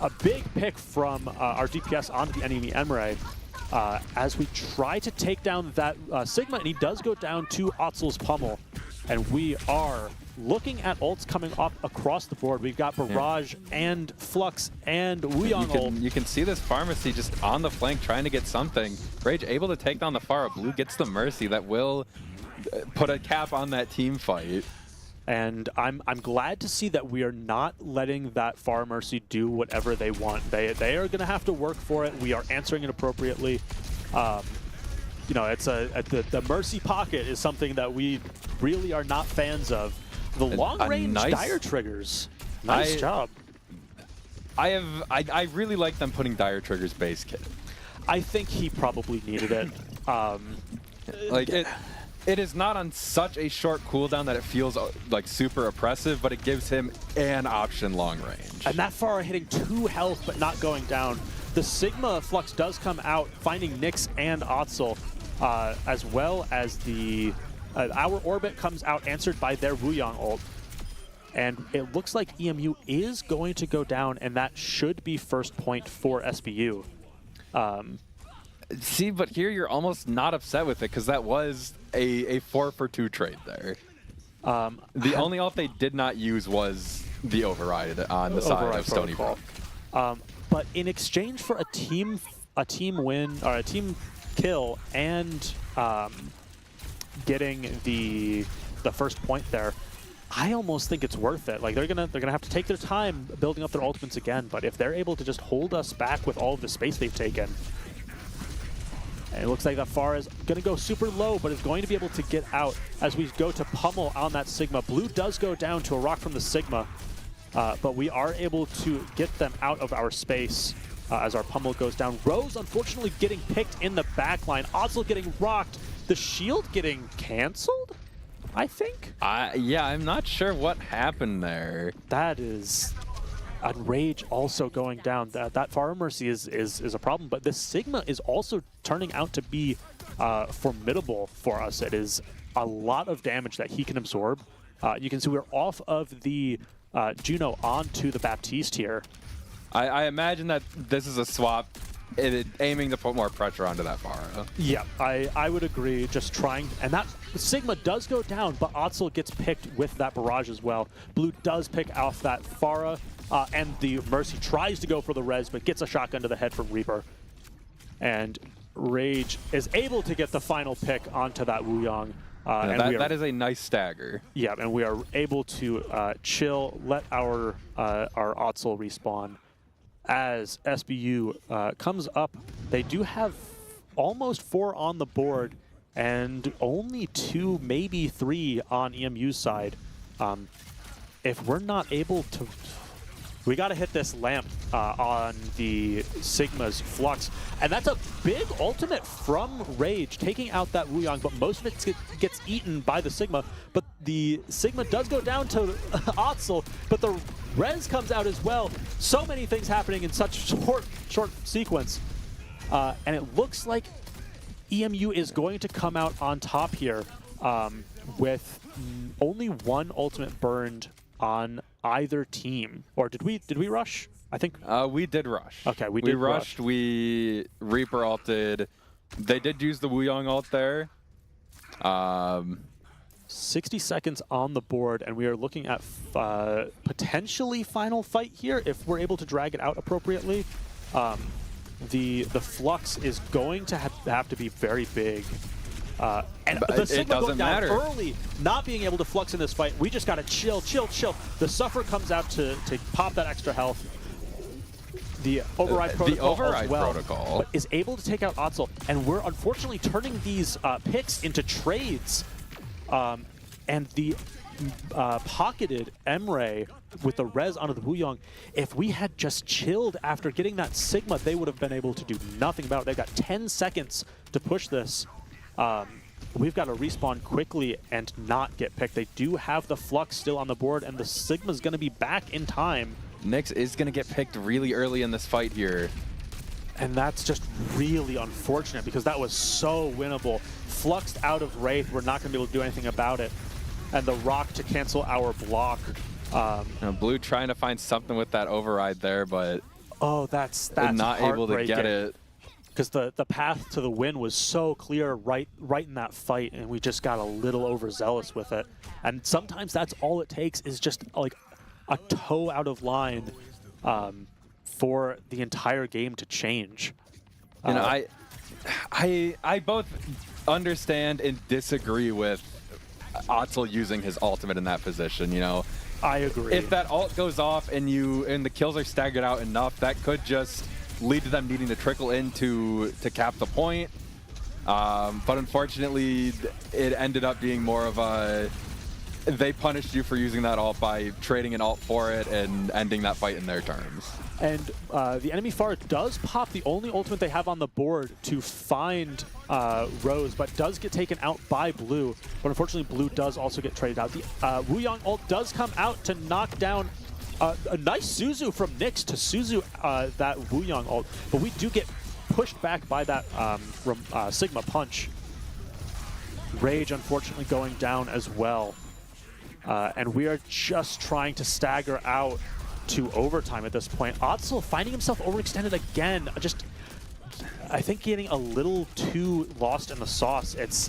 a big pick from our DPS onto the enemy Emre. As we try to take down that Sigma, and he does go down to Otzel's pummel. And we are looking at ults coming up across the board. We've got Barrage and Flux and Wuyong ult. You can see this Pharmacy just on the flank trying to get something. Rage able to take down the Pharah. Blue gets the Mercy that will put a cap on that team fight. And I'm glad to see that we are not letting that Pharah Mercy do whatever they want. They are going to have to work for it. We are answering it appropriately. You know, it's the Mercy Pocket is something that we really are not fans of. The long-range dire triggers, nice job. I really like them putting dire triggers base kit. I think he probably needed it. Like it is not on such a short cooldown that it feels like super oppressive, but it gives him an option long range. And that far hitting 2 health but not going down. The Sigma Flux does come out, finding Nyx and Otzel, as well as the our Orbit comes out, answered by their Wuyong ult. And it looks like EMU is going to go down, and that should be first point for SBU. See, but here you're almost not upset with it, because that was a 4-for-2 trade there. The only ult they did not use was the override on the side of Stony Brook. But in exchange for a team win or a team kill and getting the first point there, I almost think it's worth it. Like they're gonna have to take their time building up their ultimates again. But if they're able to just hold us back with all of the space they've taken, and it looks like that Pharah is gonna go super low, but is going to be able to get out as we go to pummel on that Sigma. Blue does go down to a rock from the Sigma, but we are able to get them out of our space as our pummel goes down. Rose unfortunately getting picked in the back line. Otzel getting rocked. The shield getting canceled, I think? Yeah, I'm not sure what happened there. That is... And Rage also going down. That Pharah Mercy is a problem, but this Sigma is also turning out to be formidable for us. It is a lot of damage that he can absorb. You can see we're off of the Juno onto the Baptiste here. I imagine that this is a swap aiming to put more pressure onto that Pharah. Yeah, I would agree. Just trying, and that Sigma does go down, but Otzel gets picked with that barrage as well. Blue does pick off that Pharah, and the Mercy tries to go for the res, but gets a shotgun to the head from Reaper. And Rage is able to get the final pick onto that Wuyong. That is a nice stagger. Yeah, and we are able to chill, let our Otzel respawn. As SBU comes up, they do have almost 4 on the board and only 2, maybe 3 on EMU's side. If we're not able to... We got to hit this lamp on the Sigma's Flux. And that's a big ultimate from Rage, taking out that Wuyong, but most of it gets eaten by the Sigma. But the Sigma does go down to Otzel, but the res comes out as well. So many things happening in such short sequence. And it looks like EMU is going to come out on top here with only 1 ultimate burned on either team. Or did we rush? I think we did rush. Okay, we rushed. We Reaper ulted. They did use the Wuyong ult there. 60 seconds on the board, and we are looking at potentially final fight here if we're able to drag it out appropriately. The Flux is going to have to be very big. And the Sigma going down early, not being able to flux in this fight. We just got to chill. The Suffer comes out to pop that extra health. The Override Protocol as well, but is able to take out Otzel. And we're unfortunately turning these picks into trades. And the pocketed Emre with the res onto the Wuyong, if we had just chilled after getting that Sigma, they would have been able to do nothing about it. They've got 10 seconds to push this. We've got to respawn quickly and not get picked. They do have the Flux still on the board, and the Sigma's going to be back in time. NACE is going to get picked really early in this fight here. And that's just really unfortunate because that was so winnable. Fluxed out of Wraith, we're not going to be able to do anything about it. And the Rock to cancel our block. Blue trying to find something with that override there, but that's not able to get it. Because the path to the win was so clear right in that fight, and we just got a little overzealous with it. And sometimes that's all it takes is just like a toe out of line for the entire game to change. You know, I both understand and disagree with Otzel using his ultimate in that position. You know, I agree. If that ult goes off and the kills are staggered out enough, that could just lead to them needing to trickle in to cap the point. But unfortunately, it ended up being more of a... They punished you for using that ult by trading an ult for it and ending that fight in their terms. And the enemy Pharah does pop the only ultimate they have on the board to find Rose, but does get taken out by Blue. But unfortunately, Blue does also get traded out. The Wuyong ult does come out to knock down a nice Suzu from NACE to Suzu that Wuyong ult. But we do get pushed back by that Sigma punch. Rage, unfortunately, going down as well. And we are just trying to stagger out to overtime at this point. Otzel finding himself overextended again. Just, I think, getting a little too lost in the sauce. It's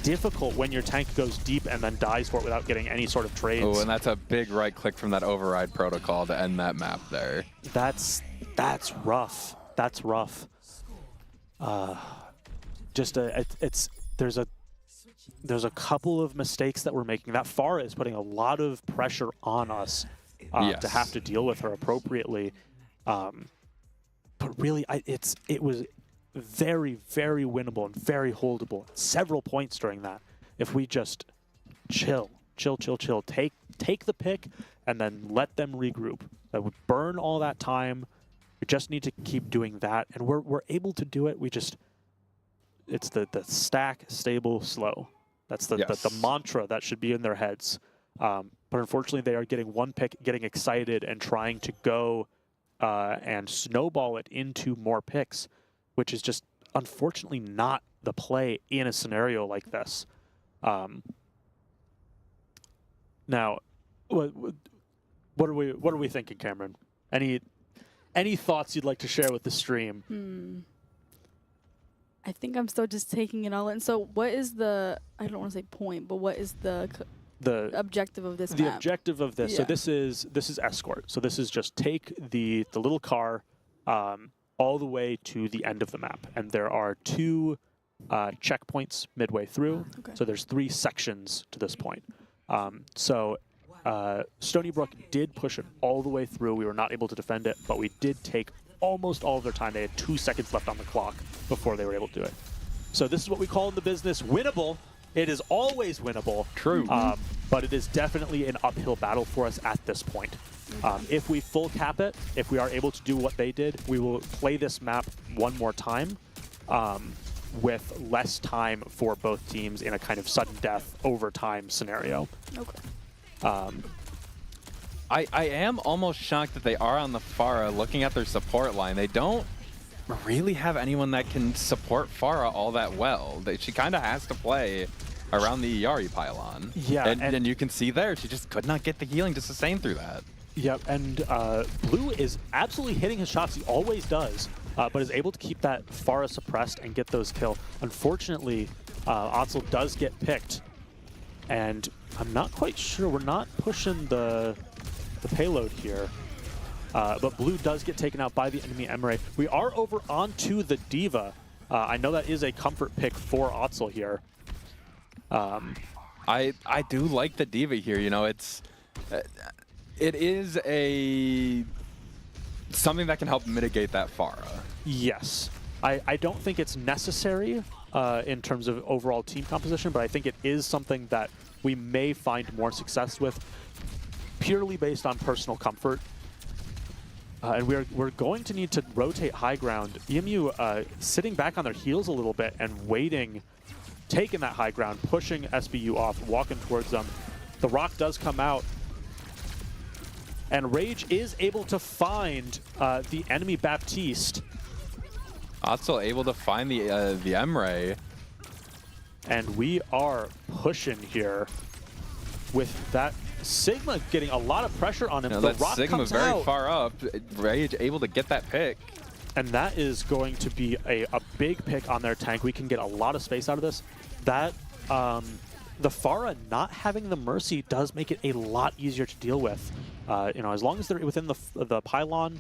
difficult when your tank goes deep and then dies for it without getting any sort of trades. Oh, and that's a big right click from that override protocol to end that map there. That's rough. That's rough. There's a couple of mistakes that we're making. That Pharah is putting a lot of pressure on us to have to deal with her appropriately. But really, it was very, very winnable and very holdable. Several points during that. If we just chill, take the pick, and then let them regroup. That would burn all that time. We just need to keep doing that, and we're able to do it. It's the stack, stable, slow. That's the mantra that should be in their heads. But unfortunately, they are getting one pick, getting excited, and trying to go and snowball it into more picks, which is just unfortunately not the play in a scenario like this. Now, what are we thinking, Cameron? Any thoughts you'd like to share with the stream? I think I'm still just taking it all in. So what is the, I don't want to say point, but what is the objective of this map? The objective of this, so this is escort. So this is just take the little car all the way to the end of the map. And there are 2 checkpoints midway through. Okay. So there's 3 sections to this point. Stony Brook did push it all the way through. We were not able to defend it, but we did take almost all of their time. They had 2 seconds left on the clock before they were able to do it. So this is what we call in the business winnable. It is always winnable. True. But it is definitely an uphill battle for us at this point. If we full cap it, if we are able to do what they did, we will play this map one more time with less time for both teams in a kind of sudden death overtime scenario. Okay. I am almost shocked that they are on the Pharah. Looking at their support line, they don't really have anyone that can support Pharah all that well. She kind of has to play around the Iari pylon. Yeah, and you can see there, she just could not get the healing to sustain through that. Yep, and Blue is absolutely hitting his shots. He always does, but is able to keep that Pharah suppressed and get those kills. Unfortunately, Otzel does get picked, and I'm not quite sure. We're not pushing the payload here. But Blue does get taken out by the enemy Emre. We are over onto the D.Va. I know that is a comfort pick for Otzel here. I do like the D.Va here. You know, it is something that can help mitigate that Pharah. Yes. I don't think it's necessary in terms of overall team composition, but I think it is something that we may find more success with purely based on personal comfort. And we're going to need to rotate high ground. EMU sitting back on their heels a little bit and waiting, taking that high ground, pushing SBU off, walking towards them. The rock does come out. And Rage is able to find the enemy Baptiste. Otzel able to find the Emre. And we are pushing here with that Sigma getting a lot of pressure on him. The rock Sigma comes very out. far up. Rage able to get that pick. And that is going to be a big pick on their tank. We can get a lot of space out of this. That the Pharah not having the Mercy does make it a lot easier to deal with. You know, as long as they're within the pylon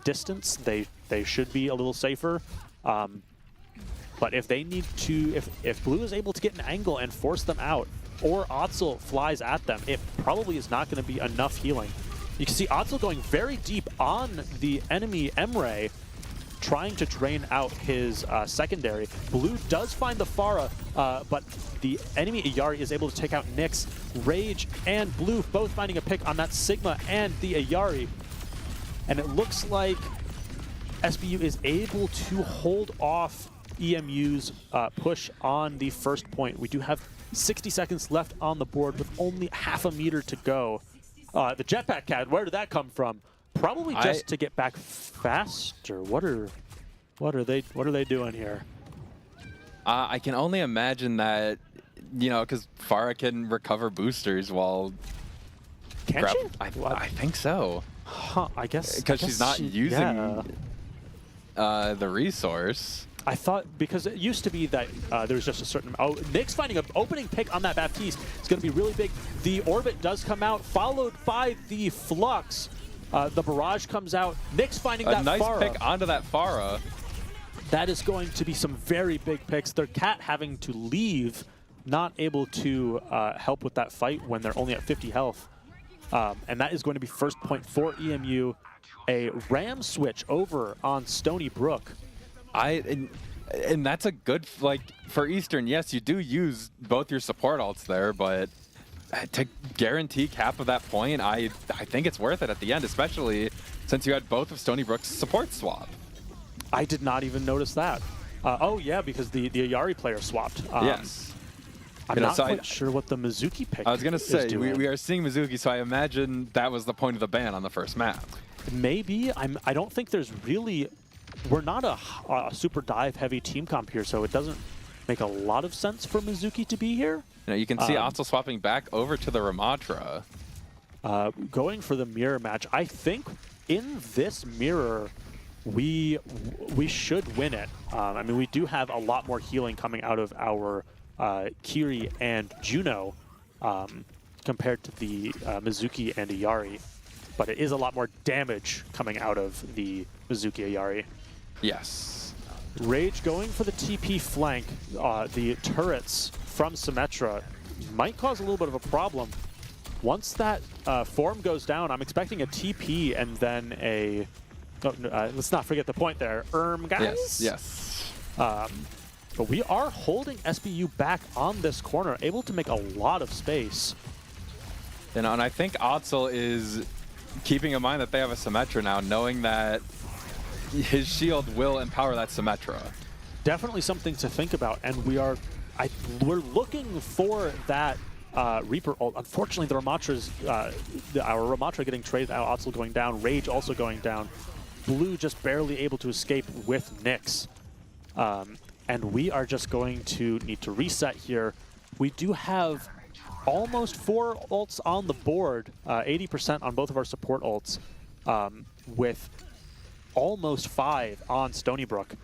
distance, they should be a little safer. But if they need to, if Blue is able to get an angle and force them out, or Otzel flies at them, it probably is not going to be enough healing. You can see Otzel going very deep on the enemy Emre, trying to drain out his secondary. Blue does find the Pharah, but the enemy Ayari is able to take out NACE. Rage and Blue both finding a pick on that Sigma and the Ayari. And it looks like SBU is able to hold off EMU's push on the first point. We do have 60 seconds left on the board with only half a meter to go. The jetpack cat, where did that come from? Probably just to get back faster. What are they doing here? I can only imagine that, you know, because Pharah can recover boosters while. Can she? I think so. Huh, I guess because she's not using the resource. I thought, because it used to be that there was just a certain... Oh, NACE finding an opening pick on that Baptiste. It's going to be really big. The Orbit does come out, followed by the Flux. The Barrage comes out. NACE finding that nice Pharah. pick onto that Pharah. That is going to be some very big picks. Their cat having to leave, not able to help with that fight when they're only at 50 health. And that is going to be first point for EMU. A Ram switch over on Stony Brook. And that's a good, like, for Eastern, yes, you do use both your support ults there, but to guarantee cap of that point, I think it's worth it at the end, especially since you had both of Stony Brook's support swap. I did not even notice that. Oh yeah, because the Ayari player swapped. Yes. I'm not quite sure what the Mizuki pick is. I was going to say, doing. we are seeing Mizuki, so I imagine that was the point of the ban on the first map. Maybe. I don't think there's really... We're not a super dive-heavy team comp here, so it doesn't make a lot of sense for Mizuki to be here. You know, you can see Otzel swapping back over to the Ramatra. Going for the mirror match. I think in this mirror, we should win it. I mean, we do have a lot more healing coming out of our Kiri and Juno compared to the Mizuki and Ayari, but it is a lot more damage coming out of the Mizuki Ayari. Yes. Rage going for the TP flank. The turrets from Symmetra might cause a little bit of a problem. Once that form goes down, I'm expecting a TP and then a... Oh, no, let's not forget the point there. Guys? Yes. But we are holding SBU back on this corner, able to make a lot of space. You know, and I think Otzel is keeping in mind that they have a Symmetra now, knowing that his shield will empower that Symmetra. Definitely something to think about, and we're looking for that Reaper ult. Unfortunately, the Ramatra's, our Ramatra getting traded out, Otzel going down, Rage also going down. Blue just barely able to escape with NACE. And we are just going to need to reset here. We do have almost 4 ults on the board, 80% on both of our support ults, with almost 5 on Stony Brook.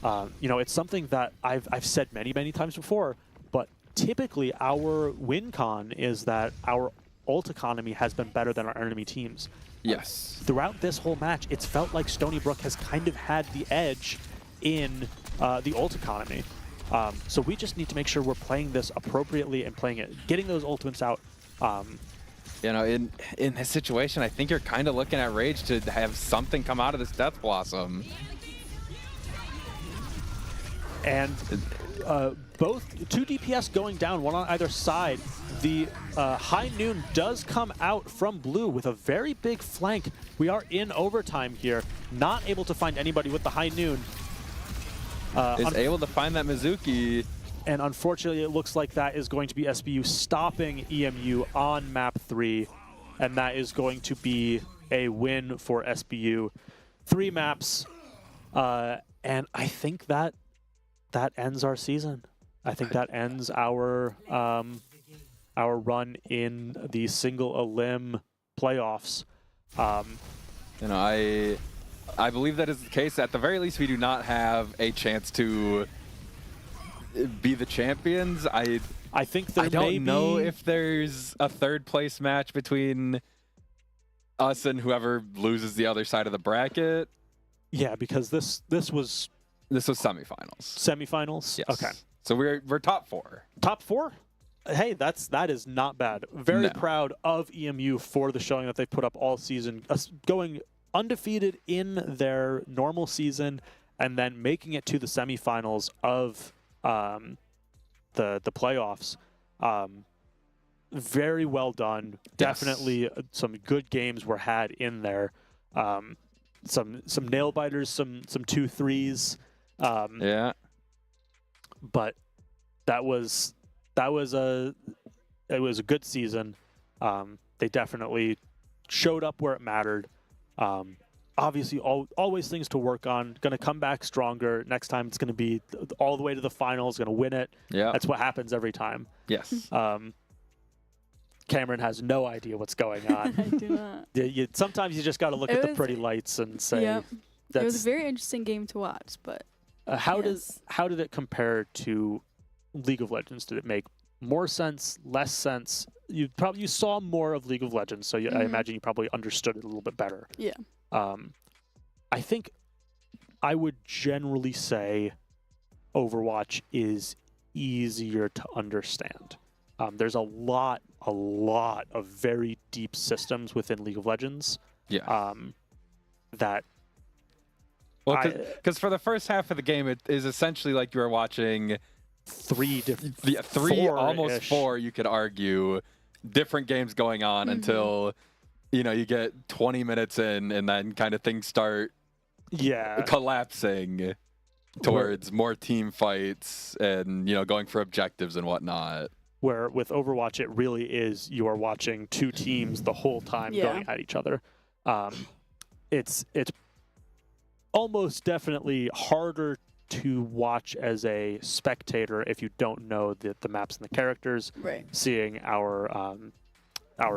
You know, it's something that I've said many, many times before, but typically our win con is that our ult economy has been better than our enemy teams. Yes. Throughout this whole match, it's felt like Stony Brook has kind of had the edge in the ult economy. So we just need to make sure we're playing this appropriately and playing it, getting those ultimates out. You know, in this situation, I think you're kind of looking at Rage to have something come out of this Death Blossom. And both 2 DPS going down, one on either side. The High Noon does come out from Blue with a very big flank. We are in overtime here, not able to find anybody with the High Noon. Is able to find that Mizuki. And unfortunately, it looks like that is going to be SBU stopping EMU on map 3. And that is going to be a win for SBU. 3 maps. And I think that ends our season. I think that ends our run in the single elim playoffs. You know, I believe that is the case. At the very least, we do not have a chance to be the champions. I think there I don't know if there's a 3rd place match between us and whoever loses the other side of the bracket. Yeah, because this was semifinals. Semifinals? Yes. Okay. So we're top 4. Top 4? Hey, that is not bad. Very proud of EMU for the showing that they put up all season, going undefeated in their normal season and then making it to the semifinals of the playoffs. Very well done. Yes. Definitely some good games were had in there. Some nail biters, some 2-3s. Yeah. But it was a good season. They definitely showed up where it mattered. Obviously, always things to work on. Going to come back stronger. Next time, it's going to be all the way to the finals. Going to win it. Yeah. That's what happens every time. Yes. Cameron has no idea what's going on. I do not. Sometimes you just got to look at the pretty lights and say, Yep. It was a very interesting game to watch, but how did it compare to League of Legends? Did it make more sense, less sense? You saw more of League of Legends, so I imagine you probably understood it a little bit better. Yeah. I think I would generally say Overwatch is easier to understand. There's a lot of very deep systems within League of Legends. Yeah. That. Well, because for the first half of the game, it is essentially like you are watching three, almost four, you could argue, different games going on until, you get 20 minutes in, and then kind of things start collapsing towards more team fights and, going for objectives and whatnot. Where with Overwatch, it really is you are watching two teams the whole time going at each other. It's almost definitely harder to watch as a spectator if you don't know the maps and the characters. Right. Seeing our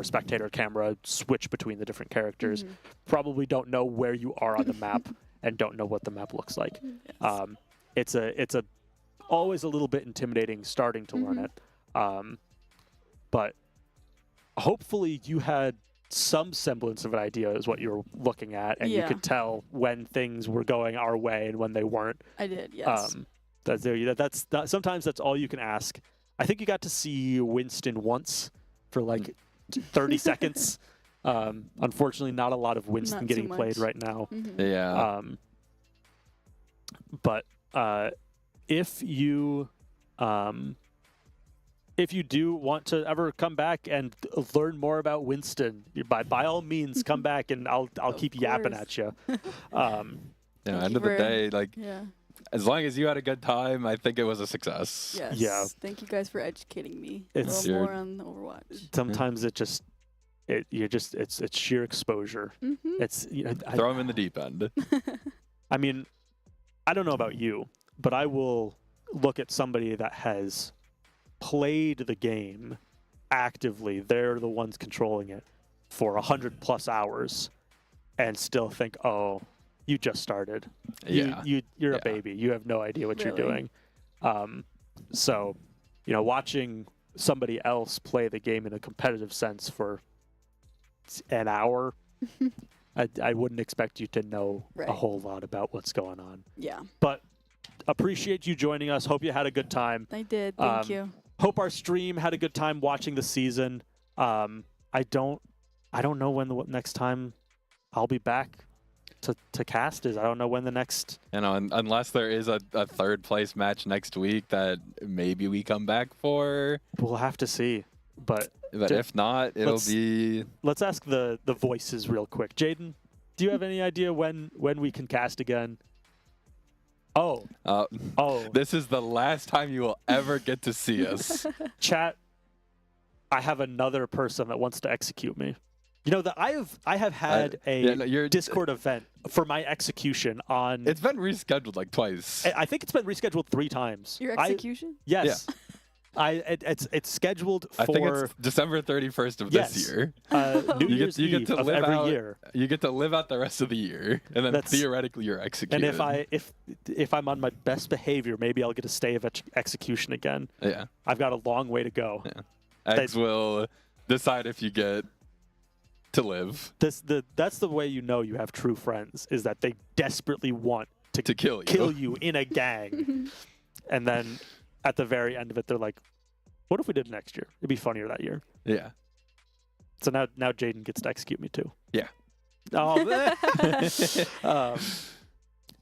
spectator camera switch between the different characters, probably don't know where you are on the map and don't know what the map looks like. Yes. It's always a little bit intimidating starting to learn it. But hopefully you had some semblance of an idea is what you're looking at, and you could tell when things were going our way and when they weren't. I did, yes. Sometimes that's all you can ask. I think you got to see Winston once for like 30 seconds. Unfortunately, not a lot of Winston getting played right now. Yeah. But if you do want to ever come back and learn more about Winston, by all means come back and I'll keep yapping at you. End of the day, as long as you had a good time, I think it was a success. Yes. Yeah. Thank you guys for educating me It's a little more on Overwatch. Sometimes it's sheer exposure. It's throw them in the deep end. I mean, I don't know about you, but I will look at somebody that has played the game actively. They're the ones controlling it for 100+ hours, and still think, "Oh, you just started. You're a baby. You have no idea what you're doing." So, watching somebody else play the game in a competitive sense for an hour, I wouldn't expect you to know a whole lot about what's going on. Yeah. But appreciate you joining us. Hope you had a good time. I did. Thank you. Hope our stream had a good time watching the season. I don't know when the next time I'll be back to cast is. I don't know when the next... unless there is a third place match next week that maybe we come back for. We'll have to see. But if not, it'll be... Let's ask the voices real quick. Jaden, do you have any idea when we can cast again? Oh. This is the last time you will ever get to see us. Chat, I have another person that wants to execute me. That I have had a Discord event for my execution on... It's been rescheduled like twice. I think it's been rescheduled 3 times. Your execution? Yes. Yeah. It's scheduled for... I think it's December 31st of this year. New Year's Eve of every year. You get to live out the rest of the year, and then theoretically you're executed. And if I'm on my best behavior, maybe I'll get a stay of execution again. Yeah. I've got a long way to go. Yeah. Eggs will decide if you get to live. That's the way you know you have true friends, is that they desperately want to kill you in a gang. And then... at the very end of it, they're like, what if we did it next year? It'd be funnier that year. Yeah. So now Jaden gets to execute me too. Yeah. Oh,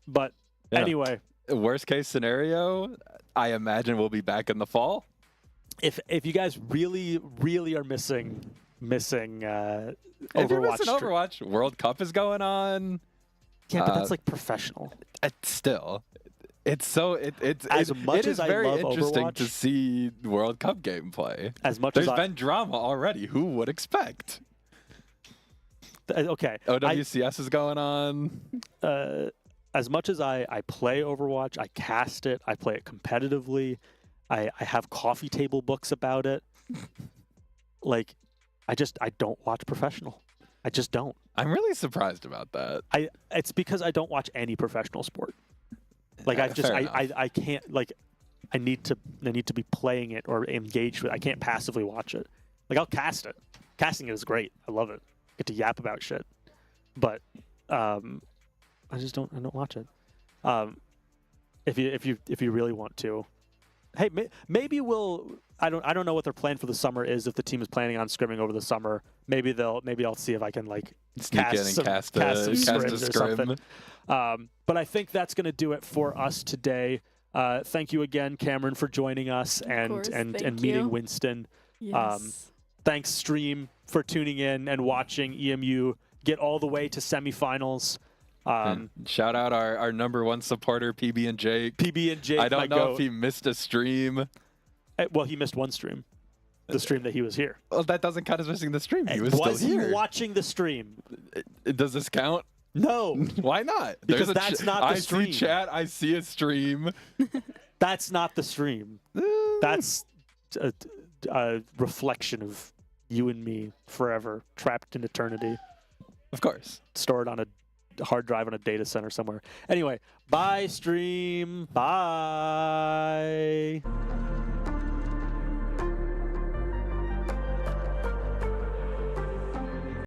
but Yeah. anyway, Worst case scenario, I imagine we'll be back in the fall. if you guys really are missing Overwatch, If you're missing Overwatch, World Cup is going on. yeah, but that's like professional. Still, it's As much as I very love interesting Overwatch, to see World Cup gameplay. As much There's as been drama already. Who would expect? Okay, OWCS is going on. As much as I play Overwatch, I cast it, I play it competitively, I have coffee table books about it. Like, I don't watch professional. I just don't. I'm really surprised about that. It's because I don't watch any professional sport. Like I can't, like, I need to be playing it or engaged with it. I can't passively watch it. Like, I'll cast it. Casting it is great. I love it. Get to yap about shit. But I just don't watch it. If you really want to, hey, maybe we'll. I don't know what their plan for the summer is. If the team is planning on scrimming over the summer, maybe I'll see if I can like sneak in and cast a scrims or scrim. something. But I think that's going to do it for us today. Thank you again, Cameron, for joining us and meeting Winston. Yes. Thanks, stream, for tuning in and watching EMU get all the way to semifinals. Shout out our number one supporter, PB and Jake. I don't know if he missed a stream. Well, he missed one stream. The stream that he was here. Well, that doesn't count as missing the stream. He was still here. Was he watching the stream? Does this count? No. Why not? Because that's not the stream. I see chat. I see a stream. That's not the stream. That's a reflection of you and me forever, trapped in eternity. Of course. Stored on a hard drive on a data center somewhere. Anyway, bye, stream. Bye.